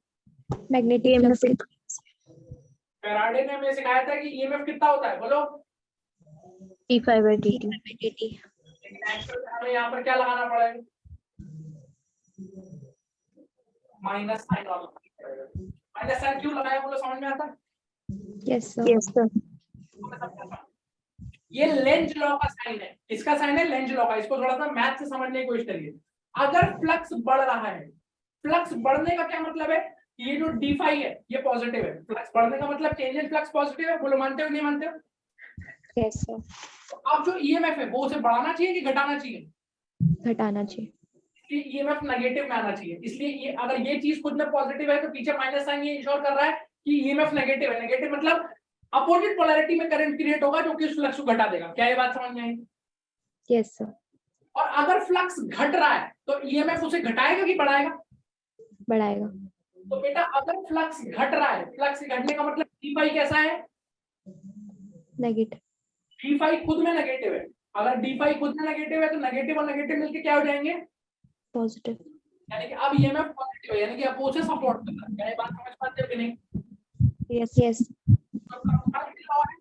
Magnetic flux. फेराडे ने हमें सिखाया था कि ईएमएफ कितना होता है, बोलो? d5/dt। लेकिन एक्चुअल में हमें यहाँ पर क्या लगाना पड़ेगा? माइनस साइन वाला। माइनस साइन क्यों लगाया, बोलो समझ में आता है? Yes sir. Yes sir. ये लेंज लॉ का साइन है। इसका साइन है लेंज लॉ का। इसको थोड़ा सा मैथ से समझने की कोशिश करिए। अगर फ्लक्स बढ़ रहा है, फ्लक्स बढ़ने का क्या मतलब है? ये जो d फाई है ये पॉजिटिव है, फ्लक्स बढ़ने का मतलब चेंज इन फ्लक्स पॉजिटिव है। बोलो मानते हो नहीं मानते हो? Yes sir. तो अब जो ईएमएफ है वो उसे बढ़ाना चाहिए कि घटाना चाहिए? घटाना चाहिए। इसलिए ईएमएफ नेगेटिव में आना चाहिए। इसलिए ये अगर ये चीज खुद में पॉजिटिव है तो पीछे माइनस साइन ये इंश्योर कर रहा है कि ईएमएफ नेगेटिव है। नेगेटिव मतलब अपोजिट पोलैरिटी में करंट क्रिएट होगा जो कि उस फ्लक्स को घटा देगा। क्या ये बात समझ में आई? Yes sir. और अगर फ्लक्स घट रहा है तो ईएमएफ उसे घटाएगा कि बढ़ाएगा? बढ़ाएगा। तो बेटा अगर फ्लक्स घट रहा है, फ्लक्स घटने का मतलब डी फाई कैसा है? नेगेटिव। डी फाई खुद में नेगेटिव है। अगर डी फाई खुद में नेगेटिव है तो नेगेटिव और नेगेटिव मिलके क्या हो जाएंगे? पॉजिटिव। यानी कि अब ईएमएफ पॉजिटिव है, यानी कि अब वो उसे सपोर्ट कर रहा है। क्या ये बात समझ पाते हो कि नहीं? यस। यस।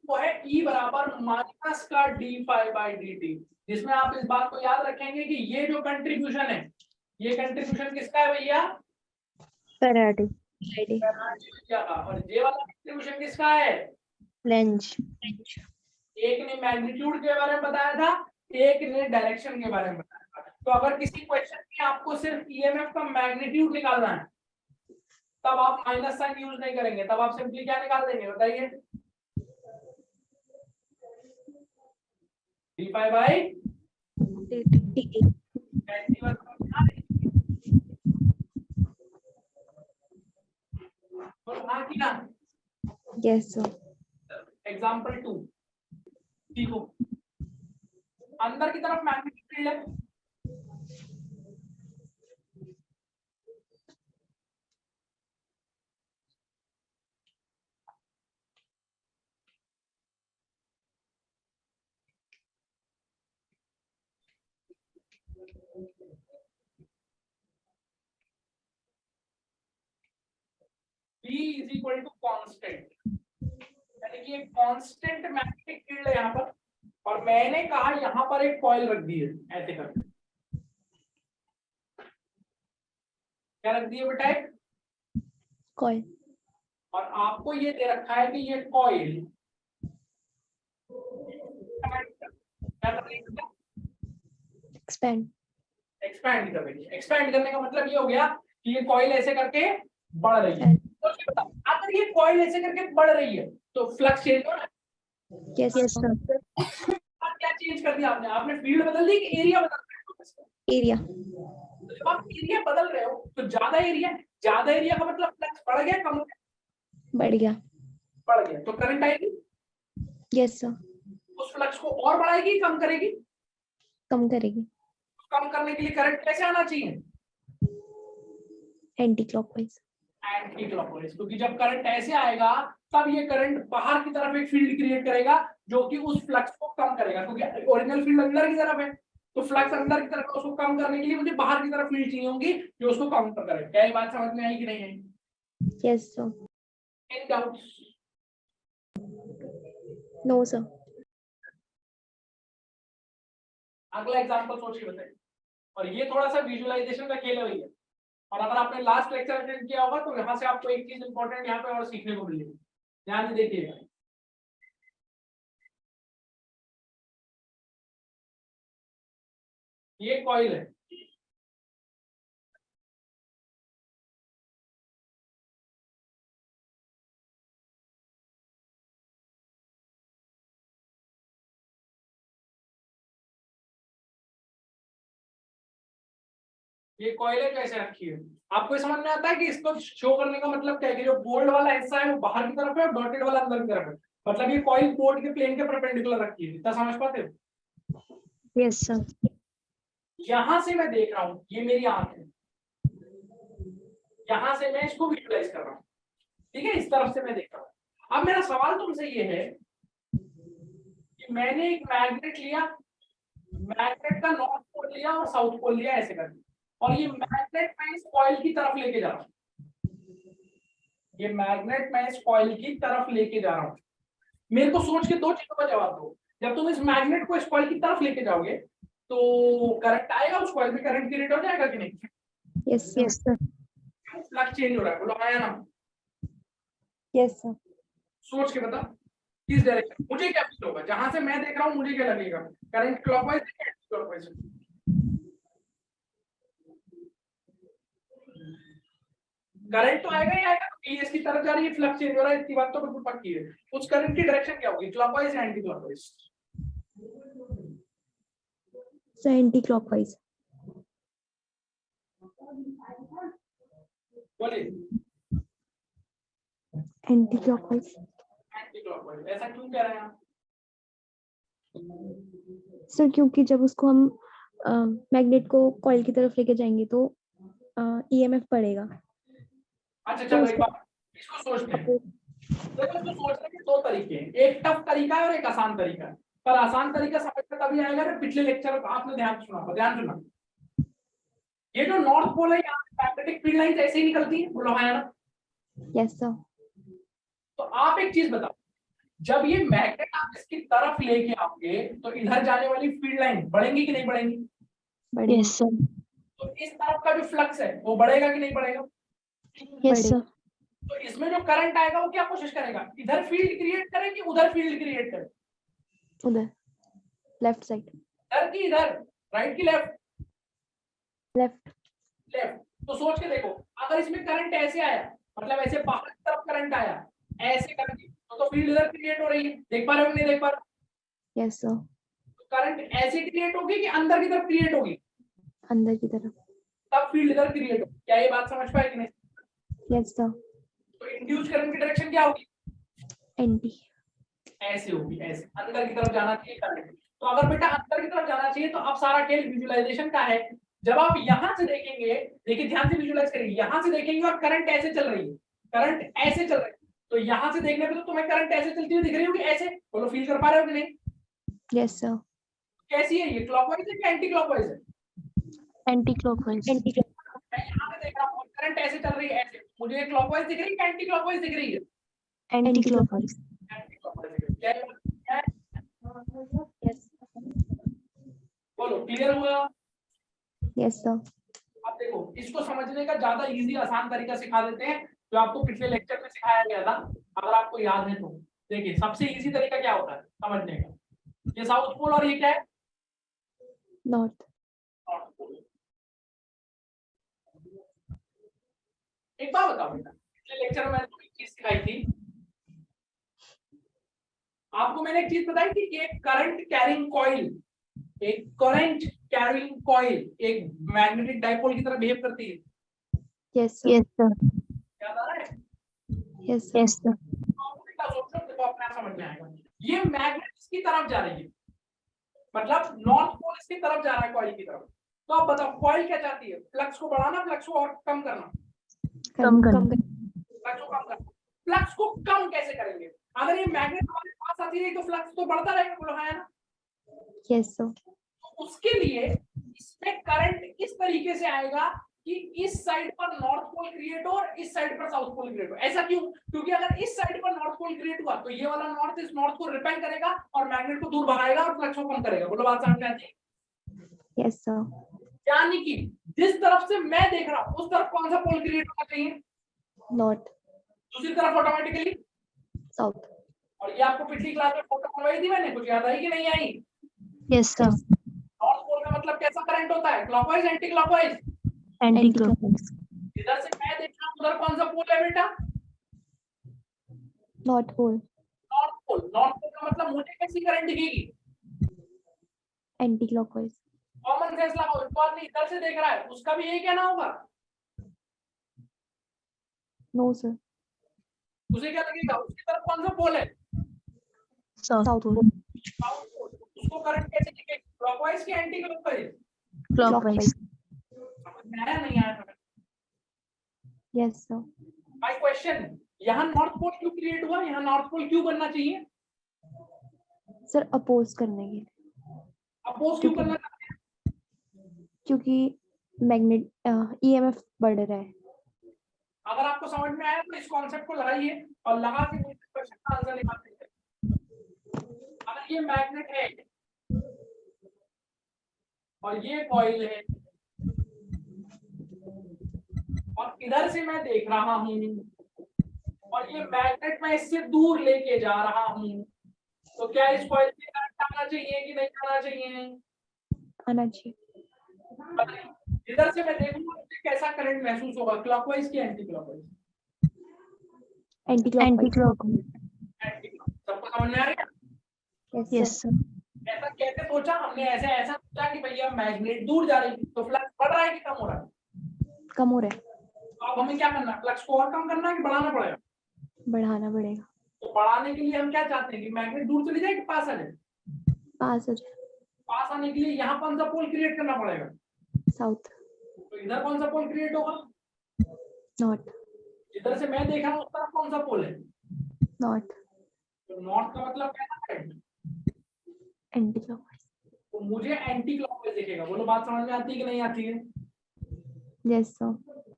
वो है E बराबर माइनस का d∅/dt, जिसमें आप इस बात को याद रखेंगे कि ये जो कंट्रीब्यूशन है ये कंट्रीब्यूशन किसका है भैया? फैराडे। भैया का। और ये वाला कंट्रीब्यूशन किसका है? लेंज। एक ने मैग्नीट्यूड के बारे में बताया था, एक ने डायरेक्शन के बारे में बताया था। तो अगर किसी क्वेश्चन में आपको सिर्फ ईएमएफ का मैग्नीट्यूड निकालना है तब आप माइनस साइन यूज नहीं करेंगे, तब आप सिंपली क्या निकाल देंगे बताइए? d∅/dt। Yes sir. एग्जाम्पल 2 देखो, अंदर की तरफ मैग्नेटिक फील्ड है, ये कांस्टेंट मैग्नेटिक फील्ड है यहाँ पर, और मैंने कहा यहाँ पर एक कॉइल रख दी है ऐसे करके। क्या रख दी है बेटा? एक कॉइल। और आपको ये दे रखा है कि ये कॉइल एक्सपेंड। एक्सपैंड कर रही है। एक्सपैंड करने का मतलब ये हो गया कि ये कॉइल ऐसे करके बढ़ रही है। तो ये बताओ, अगर ये कॉइल ऐसे करके बढ़ रही है तो फ्लक्स चेंज हो रहा है। Yes Yes, sir. sir. अब क्या चेंज कर दिया आपने? आपने फील्ड बदल दी कि एरिया बदल रहे हो? एरिया। तो जब आप एरिया बदल रहे हो तो ज्यादा एरिया का मतलब फ्लक्स बढ़ गया कम हो गया? बढ़ गया। बढ़ गया। तो करंट आएगी, यस सर। उस फ्लक्स को और बढ़ाएगी कम करेगी? कम करेगी। कम करने के लिए करंट कैसे आना चाहिए? Anti clockwise. एंटी क्लॉकवाइज, क्योंकि जब करंट ऐसे आएगा तब ये करंट बाहर की तरफ एक फील्ड क्रिएट करेगा जो कि उस फ्लक्स को कम करेगा, क्योंकि ओरिजिनल फील्ड अंदर की तरफ है तो फ्लक्स अंदर की तरफ है, उसको कम करने के लिए मुझे बाहर की तरफ फील्ड चाहिए होंगी जो उसको काउंटर करे। क्या ये बात समझ में आई कि नहीं आई? Yes sir. Any doubts? No sir. अगला एग्जांपल सोच के बताइए। और ये थोड़ा सा विजुअलाइजेशन का खेल है भैया, और अगर आपने लास्ट लेक्चर अटेंड किया होगा तो यहाँ से आपको एक चीज इंपॉर्टेंट यहाँ पे और सीखने को मिलेगी, ध्यान से देखिएगा। ये कॉइल है, ये कॉइल है कैसे रखी है। आपको समझ में आता है कि इसको शो करने का मतलब क्या है कि जो बोल्ड वाला हिस्सा है वो बाहर की तरफ है और डॉटेड वाला अंदर की तरफ है, मतलब ये कॉइल बोर्ड के प्लेन के परपेंडिकुलर रखी है। इतना समझ पाते हो? Yes, sir. यहां से मैं देख रहा हूं, ये मेरी आंख है, यहां से मैं इसको विजुअलाइज कर रहा हूं, ठीक है, इस तरफ से मैं देख रहा हूं। अब मेरा सवाल तुमसे ये है कि मैंने एक मैग्नेट लिया, मैग्नेट का नॉर्थ पोल लिया और साउथ पोल लिया ऐसे करके, और ये मैग्नेट मैं इस कॉइल की तरफ लेके जा रहा हूं, ये मैग्नेट मैं इस कॉइल की तरफ लेके जा रहा हूं। मेरे को सोच के दो चीजों का जवाब दो। जब तुम इस मैग्नेट को इस कॉइल की तरफ लेके जाओगे तो करंट आएगा, उस कॉइल में करंट क्रिएट हो जाएगा कि नहीं? Yes sir. Yes, sir. Flux change हो रहा है, बोलो आया ना? Yes sir. सोच के बता किस डायरेक्शन, मुझे क्या फील होगा? जहां से मैं देख रहा हूं मुझे क्या लगेगा? करंट क्लॉकवाइज है एंटी क्लॉकवाइज? करंट तो आएगा ही आएगा, ये इसकी तरफ जा रही है, फ्लक्स चेंज हो रहा है, इसकी बात तो बिल्कुल पक्की है। उस करंट की डायरेक्शन क्या होगी, क्लॉकवाइज या anti clockwise? Sir anti clockwise. बोलिए। Anti clockwise. एंटी क्लॉकवाइज, ऐसा क्यों कह रहे हैं आप? सर क्योंकि जब उसको हम मैग्नेट को कॉइल की तरफ लेके जाएंगे तो ईएमएफ पड़ेगा। अच्छा चलो एक बार इसको सोचते हैं। देखो इसको सोचने के दो तरीके हैं, एक टफ तरीका है और एक आसान तरीका है। पर आसान तरीका समझ में तभी आएगा जब पिछले लेक्चर आपने ध्यान सुना। ये जो नॉर्थ पोल है यहाँ मैग्नेटिक फील्ड लाइंस ऐसे ही निकलती है, बोलो है ना? Yes sir. तो आप एक चीज बताओ, जब ये मैग्नेट आप इसकी तरफ लेके आओगे तो इधर जाने वाली फील्ड लाइन बढ़ेंगी कि नहीं बढ़ेंगी? बढ़िया। Yes, sir. तो इस तरफ का जो फ्लक्स है वो बढ़ेगा कि नहीं बढ़ेगा? Yes, sir. तो इसमें जो करंट आएगा वो क्या कोशिश करेगा, इधर फील्ड क्रिएट करे कि उधर फील्ड क्रिएट करे? उधर लेफ्ट साइड। इधर की इधर, राइट की लेफ्ट? लेफ्ट। लेफ्ट। तो सोच के देखो, अगर इसमें करंट ऐसे आया, मतलब ऐसे बाहर की तरफ करंट आया ऐसे करके, तो फील्ड इधर क्रिएट हो रही है, देख पा रहे हो कि नहीं देख पा रहे हो? Yes sir. तो करंट ऐसे क्रिएट होगी कि अंदर की तरफ क्रिएट होगी? अंदर की तरफ। तब फील्ड इधर क्रिएट होगी। क्या ये बात समझ पाए कि नहीं? Yes sir. तो इंड्यूस करंट की डायरेक्शन क्या होगी? एंटी। ऐसे होगी, ऐसे अंदर की तरफ जाना चाहिए करंट। तो अगर बेटा अंदर की तरफ जाना चाहिए तो अब सारा खेल विजुअलाइजेशन का है। जब आप यहां से देखेंगे, देखिए ध्यान से विजुअलाइज करिए, यहां से देखेंगे और करंट ऐसे चल रही है, करंट ऐसे चल रही है, तो यहां से देखने पे तो तुम्हें करंट ऐसे चलती हुई दिख रही होगी, ऐसे बोलो, फील कर पा रहे हो कि नहीं? Yes sir. कैसी है ये, क्लॉकवाइज है कि एंटी क्लॉकवाइज है? Anti-clockwise. एंटी मैं यहाँ पे देख रहा हूँ करंट ऐसे चल रही है, ऐसे, मुझे क्लॉकवाइज दिख रही है, एंटी क्लॉकवाइज दिख रही है? Anti-clockwise. Anti clockwise. क्या है? यस बोलो, क्लियर हुआ? Yes sir. अब देखो, इसको समझने का ज्यादा इजी आसान तरीका सिखा देते हैं जो आपको पिछले लेक्चर में सिखाया गया था, अगर आपको याद है तो। देखिए, सबसे इजी तरीका क्या होता है समझने का? ये साउथ पोल और ये क्या है? नॉर्थ। North pole. एक बात बताओ बेटा, पिछले लेक्चर में मैंने एक चीज सिखाई थी आपको। मैंने एक चीज बताई थी कि एक करंट कैरिंग कॉइल एक मैग्नेटिक डाइपोल की तरह बिहेव करती है। Yes sir. Yes, sir. याद आ रहा है? Yes sir. Yes, sir. बेटा सोचो, देखो अपने आप समझ में आएगा। ये मैग्नेट इसकी तरफ जा रही है, मतलब नॉर्थ पोल इसकी तरफ जा रहा है कॉइल की तरफ। तो आप बताओ, कॉइल क्या चाहती है? फ्लक्स को बढ़ाना, फ्लक्स को और कम करना? कम करना। फ्लक्स को कम करना। फ्लक्स को कम कैसे करेंगे? अगर ये मैग्नेट हमारे पास आती है तो फ्लक्स तो बढ़ता रहेगा, बोलो हाँ या ना? Yes sir. तो उसके लिए इसमें करंट इस तरीके से आएगा कि इस साइड पर नॉर्थ पोल क्रिएट हो और इस साइड पर साउथ पोल क्रिएट हो। ऐसा क्यों? क्योंकि अगर इस साइड पर नॉर्थ पोल क्रिएट हुआ तो ये वाला नॉर्थ इस नॉर्थ को रिपेल करेगा और मैग्नेट को दूर भगाएगा और फ्लक्स को कम करेगा। बोलो, बात समझ में आती है? Yes sir. यानी कि जिस तरफ से मैं देख रहा हूं उस तरफ कौन सा पोल क्रिएट होना चाहिए? नॉर्थ। दूसरी तरफ ऑटोमेटिकली साउथ। और ये आपको पिछली क्लास में फोटो करवाई थी मैंने, कुछ याद आई कि नहीं आई? Yes, sir. नॉर्थ पोल का मतलब कैसा करंट होता है? Clockwise, anti clockwise? Anti-clockwise. इधर से मैं देख रहा हूं उधर कौन सा पोल है बेटा? North pole. North pole. North pole का मतलब मुझे कैसी करंट दिखेगी? Anti clockwise. कॉमन सेंस लगाओ, एक आदमी इधर से देख रहा है उसका भी यही कहना होगा? No sir. उसे क्या लगेगा? उसकी तरफ कौन सा पोल है? South south pole. Pole. South pole. उसको करंट कैसे दिखेगी? क्लॉकवाइज की एंटी क्लॉकवाइज? Clockwise. समझ में आया नहीं आया? Yes sir. माय क्वेश्चन, यहाँ नॉर्थ पोल क्यों क्रिएट हुआ? यहाँ नॉर्थ पोल क्यों बनना चाहिए? सर अपोज करने के लिए, अपोज क्यों करना चाहते हैं? क्योंकि मैग्नेट ईएमएफ बढ़ रहा है। अगर आपको समझ में आया तो इस कॉन्सेप्ट को लगाइए और लगा के क्वेश्चन का आंसर निकालते हैं। अगर ये मैग्नेट है और ये कॉइल है और इधर से मैं देख रहा हूं और ये मैग्नेट मैं इससे दूर लेके जा रहा हूं, तो क्या इस कॉइल में करंट आना चाहिए कि नहीं आना चाहिए? आना चाहिए। बताइए, इधर से मैं देखूंगा मुझे कैसा करंट महसूस होगा? क्लॉकवाइज की anti clockwise? Anti clockwise. Anti-clockwise. Anti clockwise. सबको समझ में आ गया? Yes, sir. ऐसा कैसे सोचा हमने? ऐसे ऐसा सोचा कि भैया मैग्नेट दूर जा रही है तो फ्लक्स बढ़ रहा है कि कम हो रहा है? कम हो रहा है। तो अब हमें क्या करना है? फ्लक्स को और कम करना है कि बढ़ाना पड़ेगा? बढ़ाना पड़ेगा। तो बढ़ाने के लिए हम क्या चाहते हैं कि मैग्नेट दूर चली जाए कि पास आ जाए? पास हो जाए। पास आने के लिए यहाँ कौन सा पोल क्रिएट करना पड़ेगा? साउथ। तो इधर कौन सा पोल क्रिएट होगा? नॉर्थ। इधर से मैं देख रहा हूँ उस तरफ कौन सा पोल है? नॉर्थ। तो नॉर्थ का मतलब क्या है? Anti clockwise. तो मुझे एंटी क्लॉकवाइज दिखेगा। बोलो, बात समझ में आती है कि नहीं आती है? Yes sir.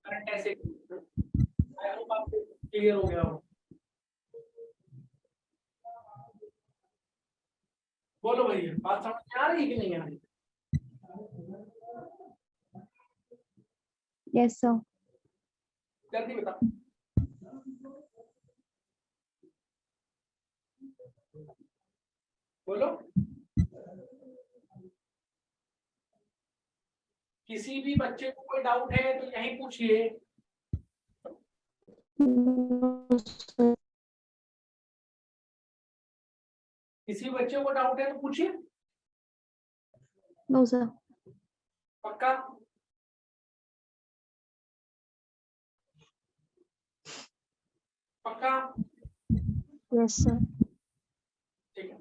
करंट ऐसे आई होप आपको क्लियर हो गया हो। बोलो भैया, बात समझ में आ रही है कि नहीं आ रही? Yes sir. जल्दी बताओ। बोलो, किसी भी बच्चे को कोई डाउट है तो यहीं पूछिए। किसी बच्चे को डाउट है तो पूछिए। No sir. पक्का? पक्का? Yes, sir. ठीक है।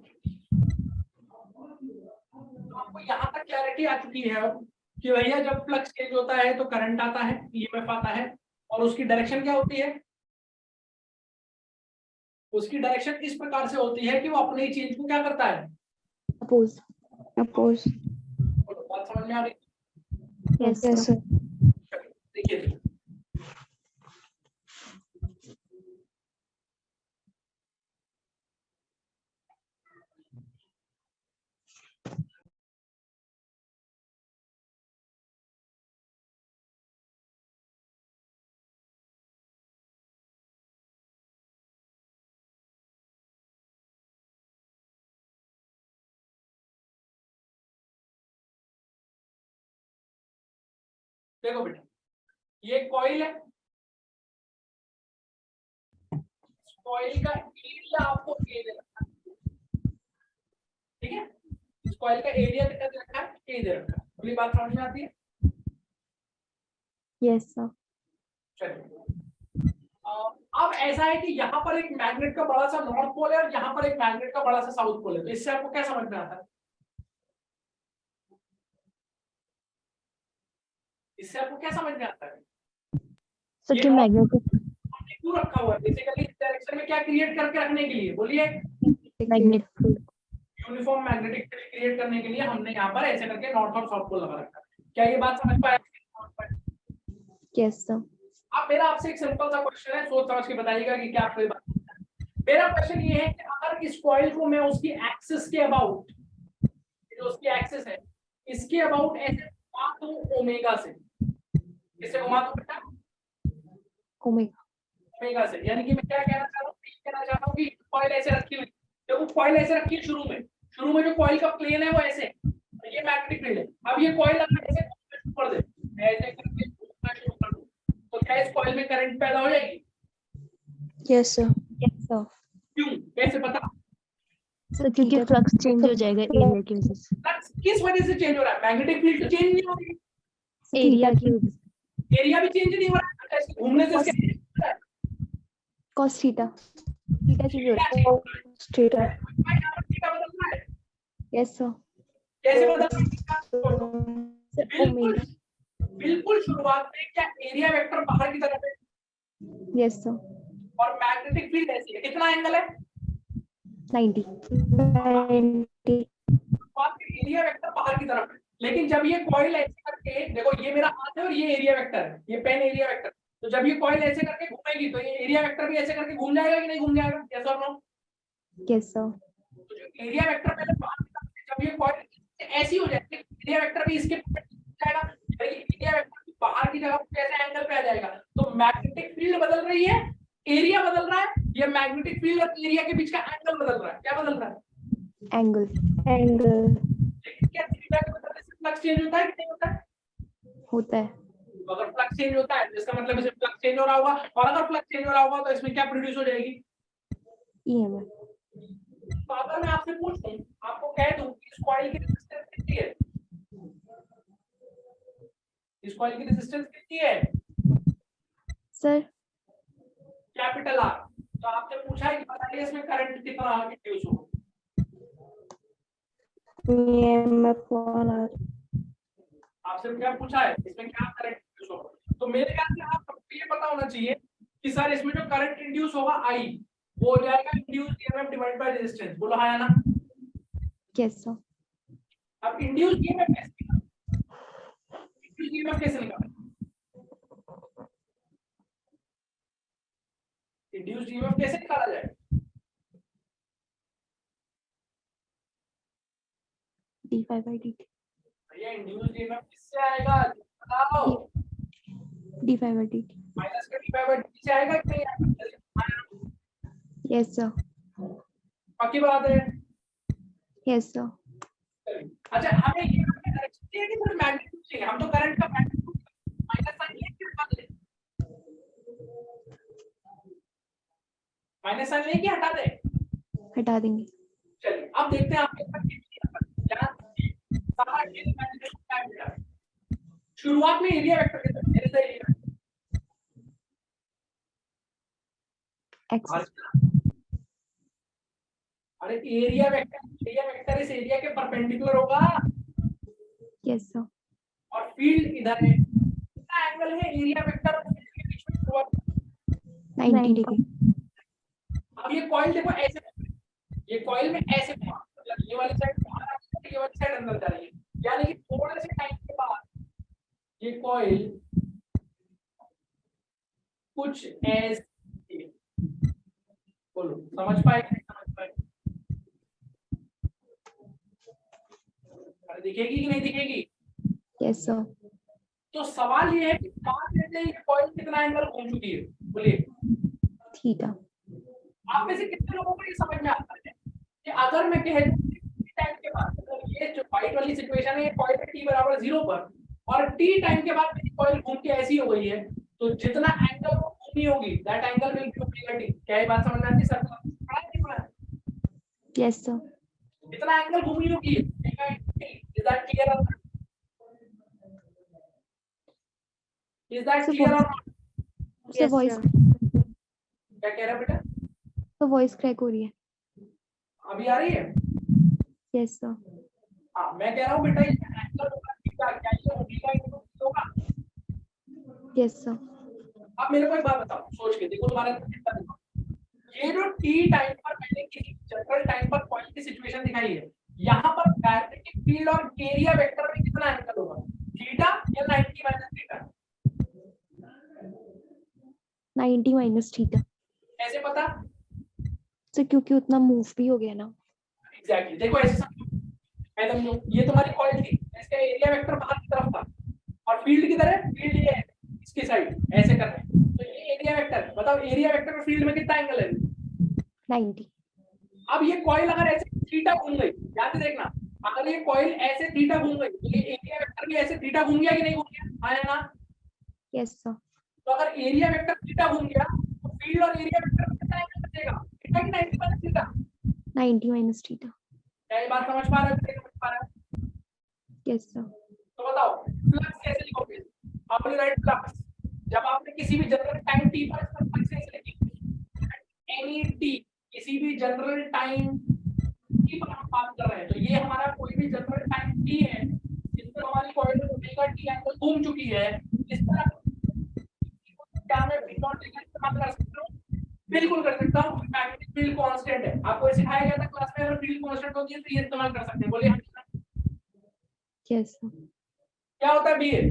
तो आपको यहाँ तक क्लैरिटी आ चुकी है अब कि भैया जब फ्लक्स चेंज होता है तो करंट आता है, ईएमएफ आता है, और उसकी डायरेक्शन क्या होती है? उसकी डायरेक्शन इस प्रकार से होती है कि वो अपने चेंज को क्या करता है? अपोज। अपोज। बात समझ में आ रही? Yes Yes, sir. sir. देखिए, देखो बेटा, ये कॉइल है, कॉइल का एरिया आपको ए दे रखा है, ठीक है, इस कॉइल का एरिया कितना दे रखा है, ए दे रखा है। अगली बात समझ में आती है? Yes sir. चलिए, अब ऐसा है कि यहाँ पर एक मैग्नेट का बड़ा सा नॉर्थ पोल है और यहाँ पर एक मैग्नेट का बड़ा सा साउथ पोल है, तो इससे आपको क्या समझ में आता है? इससे आपको क्या समझ में आता है? सर ये कि मैग्नेटिक हमने क्यों रखा हुआ है? बेसिकली इस डायरेक्शन में क्या क्रिएट करके रखने के लिए, बोलिए? Magnetic field. Uniform magnetic field create करने के लिए हमने यहाँ पर ऐसे करके नॉर्थ और साउथ पोल लगा रखा है। क्या ये बात समझ पाए? Yes sir. अब मेरा आपसे एक सिंपल सा क्वेश्चन है, सोच समझ के बताइएगा कि क्या आपको ये बात। मेरा क्वेश्चन ये है कि अगर इस कॉइल को मैं उसकी एक्सिस के अबाउट, जो उसकी एक्सिस है, इसके अबाउट ऐसे घुमा दूं ओमेगा से, किससे घुमा दूं बेटा? ओमेगा। ओमेगा से, यानी कि मैं क्या कहना चाह रहा हूँ, कहना चाह रहा हूँ कि कॉइल ऐसे रखी हुई, देखो कॉइल ऐसे रखी है शुरू में जो कॉइल का प्लेन है वो ऐसे, ये मैग्नेटिक फील्ड है। अब ये कॉइल अगर ऐसे ऊपर दे, ऐसे करके घूमना शुरू कर दूं, तो क्या इस कॉइल में करंट पैदा हो जाएगी? Yes sir. Yes sir. क्यों, कैसे पता? सर क्योंकि फ्लक्स चेंज हो जाएगा एरिया की वजह से। फ्लक्स किस वजह से चेंज हो रहा है? मैग्नेटिक फील्ड तो चेंज नहीं हो रही, एरिया की वजह से। एरिया भी चेंज नहीं हो रहा है, ऐसे घूमने से इसके कॉस थीटा। थीटा चेंज हो रहा है। थीटा। थीटा बदल रहा है। Yes sir. कैसे बदल रहा है? Sir omega. बिल्कुल शुरुआत में क्या एरिया वेक्टर बाहर की तरफ है यस सर। और मैग्नेटिक फील्ड ऐसी है, कितना एंगल है? 90। शुरुआत में एरिया वेक्टर बाहर की तरफ है, लेकिन जब ये कॉइल ऐसे करके, देखो ये मेरा हाथ है और ये एरिया वेक्टर है, ये पेन एरिया वेक्टर, तो जब ये कॉइल ऐसे करके घूमेगी तो ये एरिया वेक्टर भी ऐसे करके घूम जाएगा कि नहीं घूम जाएगा? यस और नो? Yes sir. तो जो एरिया वेक्टर पहले बाहर की तरफ से, जब ये कॉइल ऐसी हो जाएगी, एरिया वेक्टर भी इसके जाएगा, एरिया वेक्टर बाहर की जगह कैसे एंगल पे आ जाएगा? तो मैग्नेटिक फील्ड बदल रही है, एरिया बदल रहा है, ये मैग्नेटिक फील्ड और एरिया के बीच का एंगल बदल रहा है। क्या बदल रहा है? एंगल। लेकिन क्या थीटा के बदलने से फ्लक्स चेंज होता है कि नहीं होता है? होता है। तो अगर फ्लक्स चेंज होता है तो इसका मतलब इसमें फ्लक्स चेंज हो रहा होगा, और अगर फ्लक्स चेंज हो रहा होगा तो इसमें क्या प्रोड्यूस हो जाएगी? ईएमएफ। तो अगर मैं आपसे पूछूं, आपको कह दूं कि इस कॉइल की रेजिस्टेंस कितनी है, इस कॉइल की रेजिस्टेंस कितनी है? Sir capital R. तो आपसे पूछा है कि बताइए इसमें करंट कितना इंड्यूस होगा? EMF 1 R. आपसे क्या पूछा है, इसमें क्या करंट इंड्यूस होगा? तो मेरे ख्याल से आपको ये पता होना चाहिए कि सर इसमें जो करंट इंड्यूस होगा आई, वो हो जाएगा induce EMF divided by resistance. बोलो हाँ या ना? Yes sir. अब इंड्यूस ईएमएफ कैसे निकालें? इंड्यूस ईएमएफ कैसे निकाला जाए? d5/dt। भैया इंड्यूस ईएमएफ किससे आएगा बताओ? d5/dt। माइनस का d5/dt से आएगा कि नहीं आएगा? Yes sir. पक्की बात है? Yes sir. अच्छा, हमें ये डायरेक्शन चाहिए कि सिर्फ मैग्नीट्यूड चाहिए? हम तो करंट का मैग्नीट्यूड माइनस साइन लेके हटा दे, माइनस साइन लेके हटा दे। हटा देंगे। चलिए अब देखते हैं आपके पास क्या सारा खेल मैग्नीट्यूड क्या मिला। शुरुआत में एरिया वेक्टर के साथ मेरे से एरिया एक्सिस। अरे एरिया वेक्टर इस एरिया के परपेंडिकुलर होगा यस सर। और फील्ड इधर है। कितना एंगल है एरिया वेक्टर और फील्ड के बीच में? शुरुआत 90 डिग्री। अब ये कॉइल देखो ऐसे, ये कॉइल में ऐसे घुमा, मतलब ये वाली साइड बाहर आ रही है, ये वाली साइड अंदर जा रही है, यानी कि थोड़े से टाइम के बाद ये कॉइल कुछ ऐसे, बोलो समझ पाए कि नहीं समझ पाए? अरे दिखेगी कि नहीं दिखेगी? Yes sir. तो सवाल ये है कि मान लेते हैं ये कॉइल कितना एंगल घूम चुकी है, बोलिए। थीटा। आप में से कितने लोगों को ये समझ में आता है कि अगर मैं कह दूं टाइम के बाद, मतलब ये जो व्हाइट वाली सिचुएशन है, कॉइल पे t बराबर 0 पर और टी टाइम के बाद मेरी कॉइल घूम के ऐसी हो गई है, तो जितना एंगल वो घूमी होगी that angle will be omega T. क्या ये बात समझ में आती है सर? पढ़ा है नहीं पढ़ा? Yes sir. जितना एंगल घूमी होगी omega T. Is that clear or not? Is that sir clear or voice not? Sir voice क्या कह रहा है बेटा? तो वॉइस क्रैक हो रही है। अभी आ रही है? Yes sir. हाँ, मैं कह रहा हूँ बेटा ये एंगल होगा थीटा, क्या ये ओमेगा इनटू टी होगा? Yes sir. अब मेरे को एक बात बताओ, सोच के देखो तुम्हारे अंदर कितना दिमाग। ये जो टी टाइम पर मैंने किसी जनरल टाइम पर कॉइल की सिचुएशन दिखाई है, यहाँ पर मैग्नेटिक फील्ड और एरिया वेक्टर में कितना एंगल होगा? थीटा या 90 माइनस थीटा? 90 minus theta. कैसे पता? सर क्योंकि उतना मूव भी हो गया ना। एग्जैक्टली देखो ऐसे समझो, मैं समझूं ये तुम्हारी कॉइल थी, इसका एरिया वेक्टर बाहर की तरफ था और फील्ड किधर है? फील्ड ये है इसकी साइड, ऐसे कर रहे हैं, तो ये एरिया वेक्टर है। बताओ एरिया वेक्टर और फील्ड में कितना एंगल है? 90। अब ये कॉइल अगर ऐसे थीटा घूम गई, याद है देखना, अगर ये कॉइल ऐसे थीटा घूम गई तो ये एरिया वेक्टर भी ऐसे थीटा घूम गया कि नहीं घूम गया? हाँ या ना? Yes sir. तो अगर एरिया वेक्टर थीटा घूम गया तो फील्ड और एरिया वेक्टर में कितना एंगल बचेगा? थीटा की 90 माइनस थीटा? 90 minus theta. क्या ये बात समझ पा रहे हो? नहीं समझ पा रहे हो? Yes sir. तो बताओ फ्लक्स कैसे लिखोगे? आप राइट फ्लक्स, जब आपने किसी भी जनरल टाइम टी पर इसका फ्लक्स कैसे लिखेंगे? एनी टी, किसी भी जनरल टाइम टी पर हम बात कर रहे हैं, तो ये हमारा कोई भी जनरल टाइम टी है जिस पर हमारी कॉइल में ओमेगा टी एंगल घूम चुकी है, इस पर क्या मैं v नॉट का इस्तेमाल कर सकता हूँ? बिल्कुल कर सकता हूँ। मैग्नेटिक फील्ड कांस्टेंट है, आपको सिखाया गया था क्लास में, अगर फील्ड कांस्टेंट होती है तो ये इस्तेमाल कर सकते हैं। बोलिए यस सर। क्या होता है BA?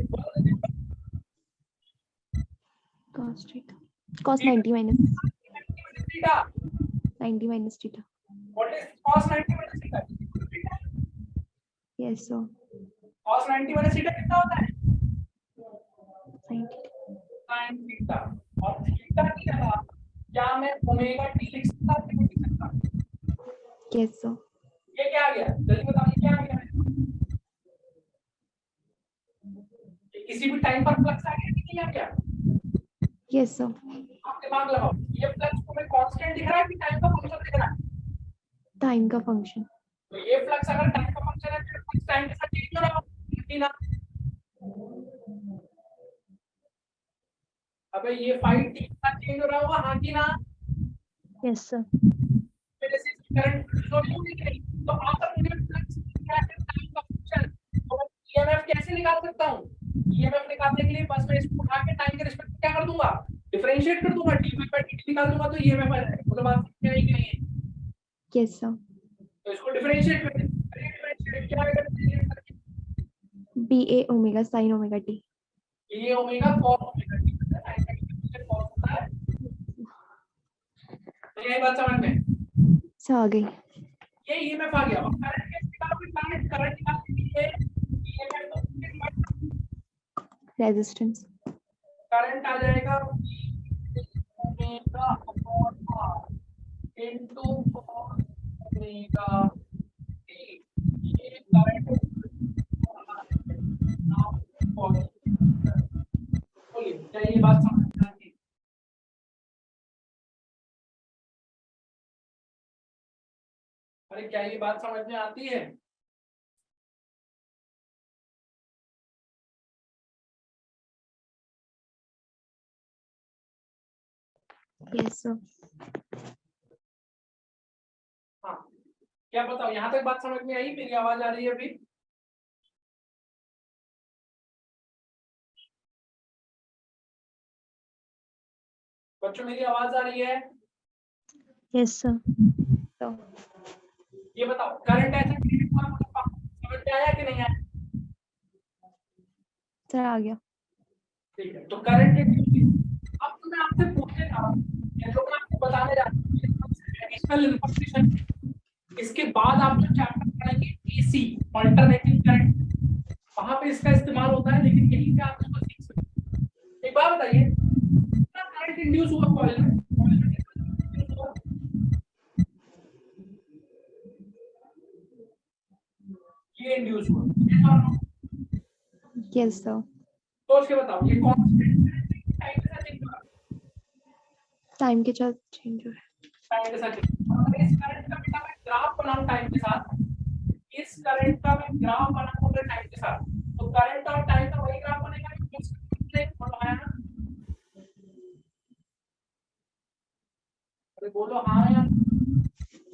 cos theta cos 90 minus theta. 90 minus theta. What is cos 90 minus theta? Yes sir. cos 90 minus theta कितना होता है? sin sin theta. और थीटा की जगह क्या मैं ओमेगा टी लिख सकता हूं कि नहीं लिख सकता? Yes sir. ये क्या आ गया? जल्दी बताओ ये क्या आ गया? ये किसी भी टाइम पर फ्लक्स आ गया कि नहीं आ गया? Yes sir. आप दिमाग लगाओ, ये फ्लक्स को मैं कांस्टेंट दिख रहा है कि टाइम का फंक्शन दिख रहा है? टाइम का फंक्शन। तो ये फ्लक्स अगर टाइम का फंक्शन है तो फ्लक्स टाइम के साथ चेंज हो रहा होगा कि ना? अबे ये फाइव टी के साथ चेंज हो रहा होगा, हाँ कि ना? Yes sir. मेरे से करंट फ्लो नहीं है, तो अगर मुझे फ्लक्स क्या है टाइम का फंक्शन, तो मैं ईएमएफ कैसे निकाल सकता हूँ? ईएमएफ निकालने के लिए बस मैं इसको उठा के टाइम के रिस्पेक्ट में क्या कर दूंगा? डिफरेंशिएट कर दूंगा, डी/dt निकाल दूंगा तो ईएमएफ आ जाएगा। मतलब बात समझ में आई कि नहीं है? Yes sir. तो इसको डिफरेंशिएट कर दें, डिफरेंशिएट क्या आएगा? डिफरेंशिएट करके ba omega sin omega t। ये ओमेगा cos ओमेगा टी मुझे cos होता है। तो यही बात समझ में? से आ गई। ये ईएमएफ आ गया। और करंट कैसे निकालोगे? करंट निकालने के लिए ईएमएफ तो रेजिस्टेंस। करंट आ जाएगा omega upon R into cos omega t. ये करंट बोलिए क्या ये बात समझ में आती है? अरे क्या ये बात समझ में आती है? Yes sir. हाँ, क्या बताओ यहाँ तक बात समझ में आई? मेरी आवाज आ रही है अभी? बच्चों मेरी आवाज आ रही है? Yes sir. तो ये बताओ करंट ऐसे समझ में आया कि नहीं आया? सर आ गया। ठीक है, तो करंट अब तो मैं आपसे पूछने जा रहा हूँ, ये जो मैं आपको बताने जा रहा हूँ एडिशनल इंफॉर्मेशन। इसके बाद आप जो चैप्टर पढ़ेंगे एसी अल्टरनेटिंग करंट, वहां पे इसका इस्तेमाल होता है, लेकिन यहीं पे आप इसको सीख सकते हैं। एक बात बताइए, कितना करंट इंड्यूस हुआ कॉइल में? ये इंड्यूस हुआ यस सर। सोच के बताओ ये कांस्टेंट टाइम के साथ चेंज हो रहा है, टाइम के साथ चेंज हो रहा है। टाइम के साथ change हो रहा है। इस करंट का बेटा मैं ग्राफ बनाऊं टाइम के साथ, इस करंट का मैं ग्राफ बनाऊंगा टाइम के साथ, तो करंट और टाइम का वही ग्राफ बनेगा जो बनाया ना। अरे बोलो हाँ या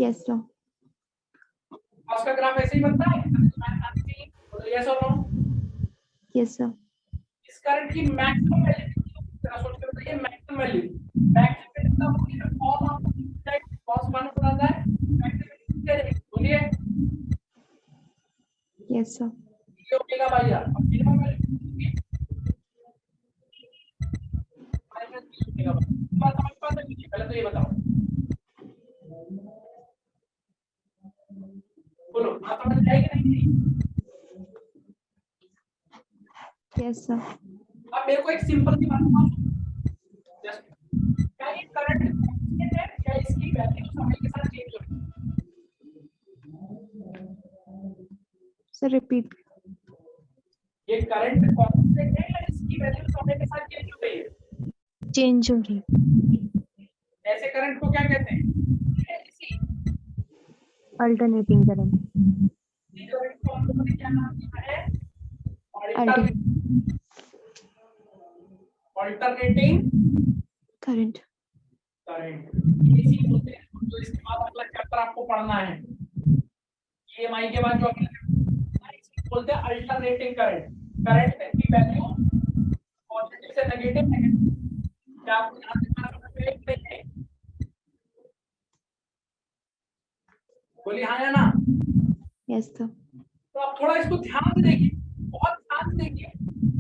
यस सर। उसका ग्राफ ऐसे ही बनता है, बोलो यस और नो। Yes sir. इस करंट की मैक्सिमम वैल्यू जरा सोच के बताइए, मैक्सिमम वैल्यू कितना होगी जब कॉस आपको कॉस 1 हो जाता है, मैक्सिमम क्या रहेगी बोलिए। Yes sir. ये ओमेगा बाई आर, अब minimum value minus omega by. बात समझ पाते हैं, पहले तो ये बताओ, बोलो बात समझ आएगी नहीं? Yes sir. अब मेरे को एक सिंपल सी बात बताओ, जस्ट क्या ये करंट कांस्टेंट है या इसकी वैल्यू समय के साथ चेंज हो रही सर रिपीट। है? ये करंट कांस्टेंट है या इसकी वैल्यू समय के साथ चेंज हो रही है? चेंज हो रही। ऐसे करंट को क्या कहते हैं? इसी अल्टरनेटिंग करंट। करंट को हम लोगों ने क्या नाम दिया है? Alternating current. करंट, इसी बोलते हैं। तो इसके बाद अगला चैप्टर आपको पढ़ना है, ईएमआई के बाद जो अगला चैप्टर बोलते हैं अल्टरनेटिंग करंट। करंट की वैल्यू पॉजिटिव से नेगेटिव है, क्या आपको ध्यान देना है? बोलिए हाँ या ना। Yes sir. तो आप थोड़ा इसको ध्यान से देखिए, बहुत ध्यान से देखिए,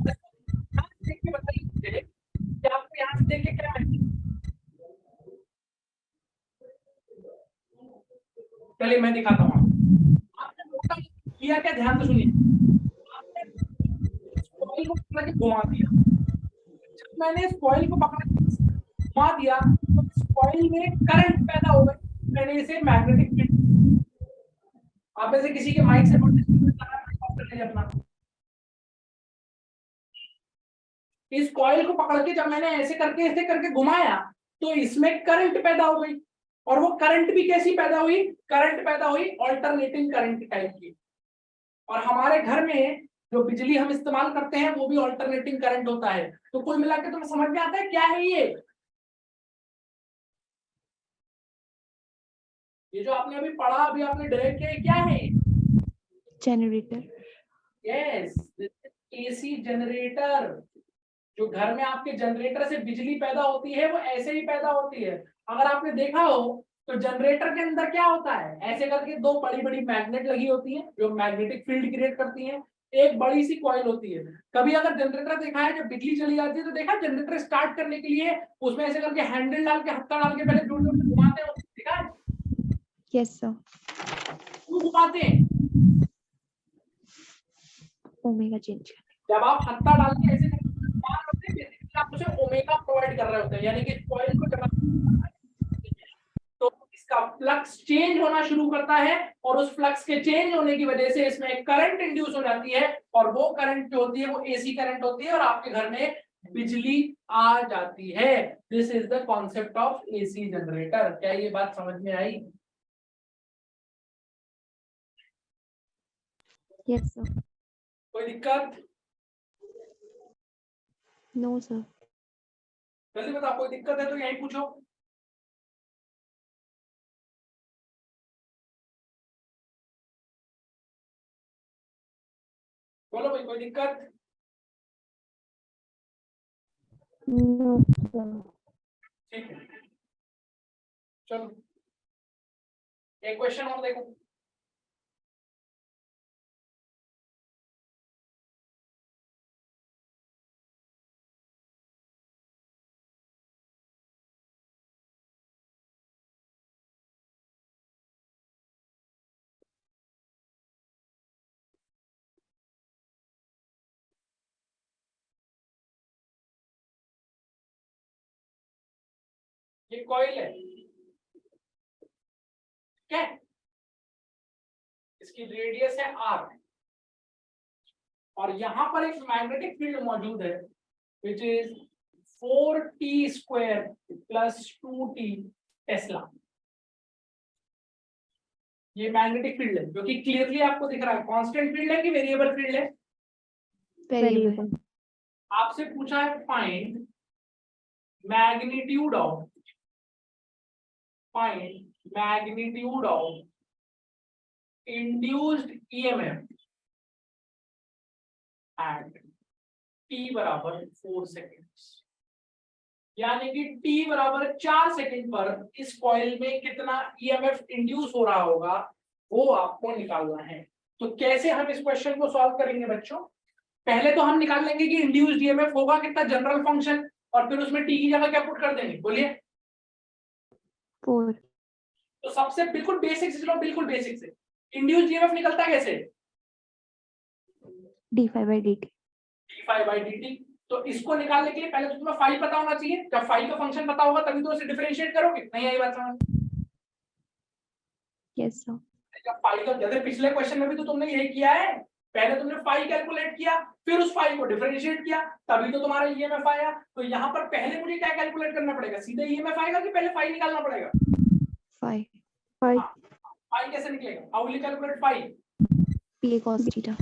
ध्यान से देख के बताइए मुझे कि आपको यहाँ से देख के क्या है। चलिए मैं दिखाता हूँ आपने मोटा किया क्या, ध्यान से सुनिए। आपने कॉइल को पकड़ के घुमा दिया, जब मैंने इस कॉइल को पकड़ के घुमा दिया तो इस कॉइल में करंट पैदा हो गई, मैंने इसे मैग्नेटिक फील्ड। आप में से किसी के माइक से अपना इस कॉइल को पकड़ के जब मैंने ऐसे करके घुमाया तो इसमें करंट पैदा हो गई, और वो करंट भी कैसी पैदा हुई? करंट पैदा हुई अल्टरनेटिंग करंट टाइप की। और हमारे घर में जो बिजली हम इस्तेमाल करते हैं वो भी अल्टरनेटिंग करंट होता है। तो कुल मिला के तुम्हें समझ में आता है क्या है ये जो आपने अभी पढ़ा, अभी आपने डायरेक्ट किया, क्या है? जनरेटर। Yes, AC generator. जो घर में आपके जनरेटर से बिजली पैदा होती है वो ऐसे ही पैदा होती है। अगर आपने देखा हो तो जनरेटर के अंदर क्या होता है, ऐसे करके दो बड़ी बड़ी मैग्नेट लगी होती हैं जो मैग्नेटिक फील्ड क्रिएट करती हैं, एक बड़ी सी कॉइल होती है। कभी अगर जनरेटर देखा है जब बिजली चली जाती है तो देखा जनरेटर स्टार्ट करने के लिए उसमें ऐसे करके हैंडल डाल के हत्था डाल के पहले जोर जोर से घुमाते हैं, देखा है? Yes sir. क्यों घुमाते हैं? Omega change. जब आप हत्था डाल के ऐसे घुमा रहे होते हैं बेसिकली आप उसे ओमेगा प्रोवाइड कर रहे होते हैं, यानी कि कॉइल को जब तो इसका फ्लक्स चेंज होना शुरू करता है, और उस फ्लक्स के चेंज होने की वजह से इसमें एक करंट इंड्यूस हो जाती है, और वो करंट जो होती है वो एसी करंट होती है, और आपके घर में बिजली आ जाती है। This is the concept of AC generator. क्या ये बात समझ में आई? Yes sir. कोई दिक्कत? No sir. जल्दी बताओ, कोई दिक्कत है तो यही पूछो। बोलो भाई, कोई दिक्कत? No sir. ठीक है, चलो एक क्वेश्चन और देखो। ये कॉइल है, क्या है? इसकी रेडियस है आर, और यहाँ पर एक मैग्नेटिक फील्ड मौजूद है which is 4t² + 2t Tesla. ये मैग्नेटिक फील्ड है जो कि क्लियरली आपको दिख रहा है। कांस्टेंट फील्ड है कि वेरिएबल फील्ड है? वेरिएबल। आपसे पूछा है find magnitude of induced EMF at t बराबर 4 सेकेंड्स, यानी कि t बराबर 4 सेकेंड पर इस कॉइल में कितना ईएमएफ इंड्यूस हो रहा होगा वो आपको निकालना है। तो कैसे हम इस क्वेश्चन को सॉल्व करेंगे बच्चों? पहले तो हम निकाल लेंगे कि इंड्यूस्ड ईएमएफ होगा कितना, जनरल फंक्शन, और फिर उसमें t की जगह क्या पुट कर देंगे, बोलिए। 4। तो सबसे बिल्कुल बेसिक से चलो, बिल्कुल बेसिक से इंड्यूस्ड ईएमएफ निकलता कैसे? d∅dt। d∅dt। तो इसको निकालने के लिए पहले तो तुम्हें फाई पता होना चाहिए। जब फाई का फंक्शन पता होगा तभी तो उसे डिफरेंशिएट करोगे। नहीं आई बात समझ? Yes sir. जब फाई का, जैसे पिछले क्वेश्चन में भी तो तुमने यही किया है, पहले तुमने फाई कैलकुलेट किया फिर उस फाई को डिफरेंशिएट किया तभी तो तुम्हारा ईएमएफ आया। तो यहाँ पर पहले मुझे क्या कैलकुलेट करना पड़ेगा, सीधे ईएमएफ आएगा कि पहले फाई निकालना पड़ेगा? फाई। फाई कैसे निकलेगा? How will you calculate phi? PA cos theta.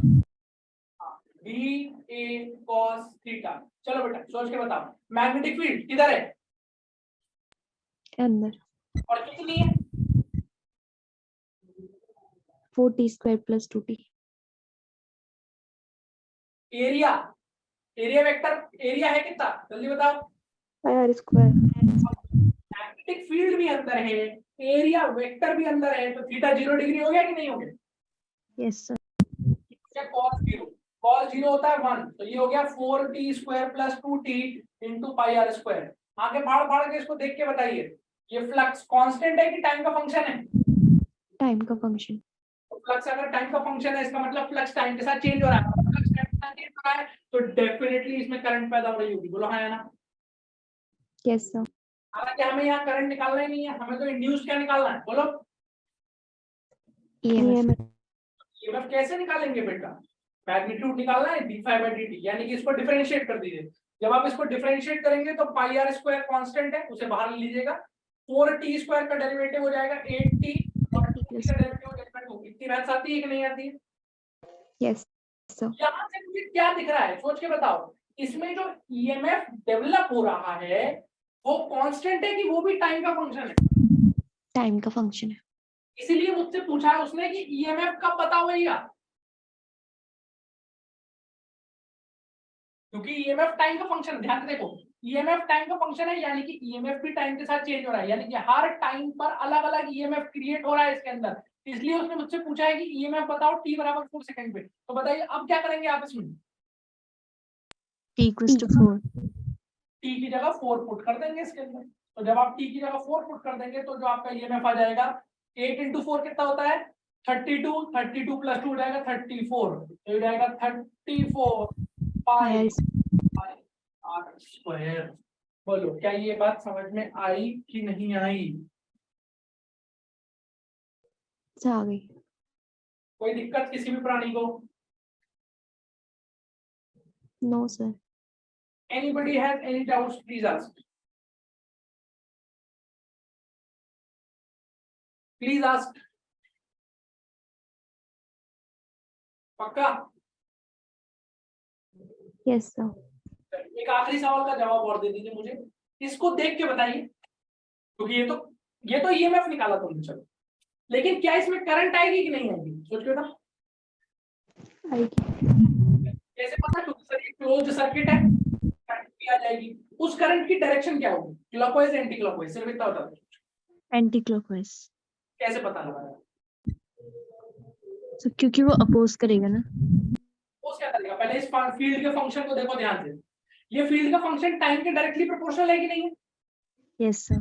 BA cos theta. चलो बेटा सोच के बताओ, मैग्नेटिक फील्ड किधर है? अंदर। और कितनी है? 4t² + 2t। Area, area vector, area है कितना जल्दी बताओ? πr²। मैग्नेटिक फील्ड भी अंदर है, एरिया वेक्टर भी अंदर है, तो थीटा 0 डिग्री हो गया कि नहीं हो गया? Yes sir. cos 0 होता है 1, तो ये हो गया 4t² + 2t × πr²। आगे फाड़ फाड़ के इसको देख के बताइए, ये फ्लक्स कांस्टेंट है कि टाइम का फंक्शन है? टाइम का फंक्शन। तो फ्लक्स अगर टाइम का फंक्शन है, इसका मतलब फ्लक्स टाइम के साथ चेंज हो रहा है। फ्लक्स टाइम के साथ चेंज हो रहा है तो डेफिनेटली इसमें करंट पैदा हो रही होगी। बोलो हाँ या ना? Yes sir. हालांकि हमें यहाँ करंट निकालना ही नहीं है, हमें तो इंड्यूस क्या निकालना है, बोलो। EMF। ईएमएफ कैसे निकालेंगे बेटा? मैग्नीट्यूड निकालना है d∅dt, यानी कि इसको डिफरेंशिएट कर दीजिए। जब आप इसको डिफरेंशिएट करेंगे तो πr² कांस्टेंट है, उसे बाहर ले लीजिएगा। 4t² का डेरिवेटिव हो जाएगा 8t और 2t का डेरिवेटिव हो जाएगा 2। इतनी मैथ्स आती है कि नहीं आती है? Yes sir. यहाँ से मुझे क्या दिख रहा है सोच के बताओ, इसमें जो ईएमएफ डेवलप हो रहा है वो कांस्टेंट है कि वो भी टाइम का फंक्शन है? टाइम का फंक्शन है। इसीलिए मुझसे पूछा है उसने कि ईएमएफ कब पता होगा, क्योंकि ईएमएफ टाइम का फंक्शन है। ध्यान से देखो, ईएमएफ टाइम का फंक्शन है, यानी कि ईएमएफ भी टाइम के साथ चेंज हो रहा है, यानी कि हर टाइम पर अलग अलग ईएमएफ क्रिएट हो रहा है इसके अंदर। इसलिए उसने मुझसे पूछा है कि ईएमएफ बताओ t बराबर 4 सेकंड पे। तो बताइए अब क्या करेंगे आप इसमें? t = 4। t की जगह 4 पुट कर देंगे इसके अंदर। तो जब आप t की जगह 4 पुट कर देंगे तो जो आपका ईएमएफ आ जाएगा 8 × 4 कितना होता है? 32, 32 + 2 हो जाएगा 34, तो हो जाएगा 34 πr²। बोलो क्या ये बात समझ में आई कि नहीं आई? आ गई। कोई दिक्कत किसी भी प्राणी को? No sir. Anybody has any doubts, please ask. Please ask. पक्का? Yes sir. एक आखिरी सवाल का जवाब और दे दीजिए मुझे, इसको देख के बताइए, क्योंकि ये तो ईएमएफ निकाला तुमने, चलो, लेकिन क्या इसमें करंट आएगी कि नहीं आएगी? सोच के बताओ। आएगी। कैसे पता? क्योंकि सर ये क्लोज्ड सर्किट है, करंट भी आ जाएगी। उस करंट की डायरेक्शन क्या होगी, क्लॉकवाइज एंटी क्लॉकवाइज? सिर्फ इतना बता दो। Anti clockwise. कैसे पता लगाया? तो क्योंकि वो अपोज करेगा ना। वो क्या करेगा? पहले इस फील्ड के फंक्शन को देखो ध्यान से, ये फील्ड का फंक्शन टाइम के डायरेक्टली प्रोपोर्शनल है कि नहीं है? Yes sir.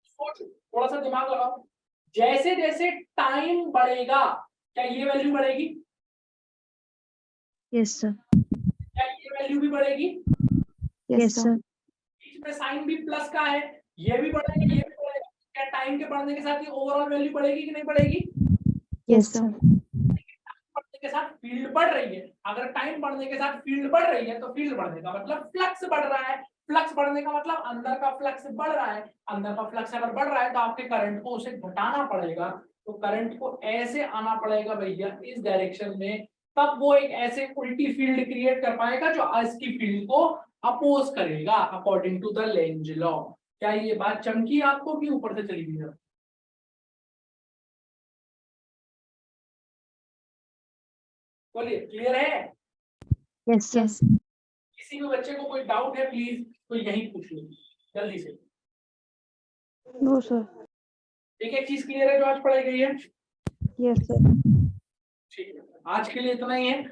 सोचो, थोड़ा सा दिमाग लगाओ, जैसे जैसे टाइम बढ़ेगा क्या ये वैल्यू बढ़ेगी? Yes sir. क्या ये वैल्यू भी बढ़ेगी? Yes sir. बीच में साइन भी प्लस का है, ये भी बढ़ेगा, ये भी बढ़ेगा। क्या टाइम के बढ़ने के साथ ये ओवरऑल वैल्यू बढ़ेगी कि नहीं बढ़ेगी? Yes sir. बढ़ने के साथ फील्ड बढ़ रही है, अगर टाइम बढ़ने के साथ फील्ड बढ़ रही है तो फील्ड बढ़ने का मतलब फ्लक्स बढ़ रहा है, फ्लक्स बढ़ने का मतलब अंदर का फ्लक्स बढ़ रहा है, अंदर का फ्लक्स अगर बढ़ रहा है तो आपके करंट को उसे घटाना पड़ेगा, तो करंट को ऐसे आना पड़ेगा भैया इस डायरेक्शन में, तब वो एक ऐसे उल्टी फील्ड क्रिएट कर पाएगा जो इसकी फील्ड को अपोज करेगा according to the Lenz law. क्या ये बात चमकी आपको कि ऊपर से चली गई? बोलिए, क्लियर है? Yes sir. किसी भी बच्चे को कोई डाउट है प्लीज तो यही पूछ लो जल्दी से। No sir. एक चीज क्लियर है जो आज पढ़ाई गई है? Yes sir. ठीक है, आज के लिए इतना ही है।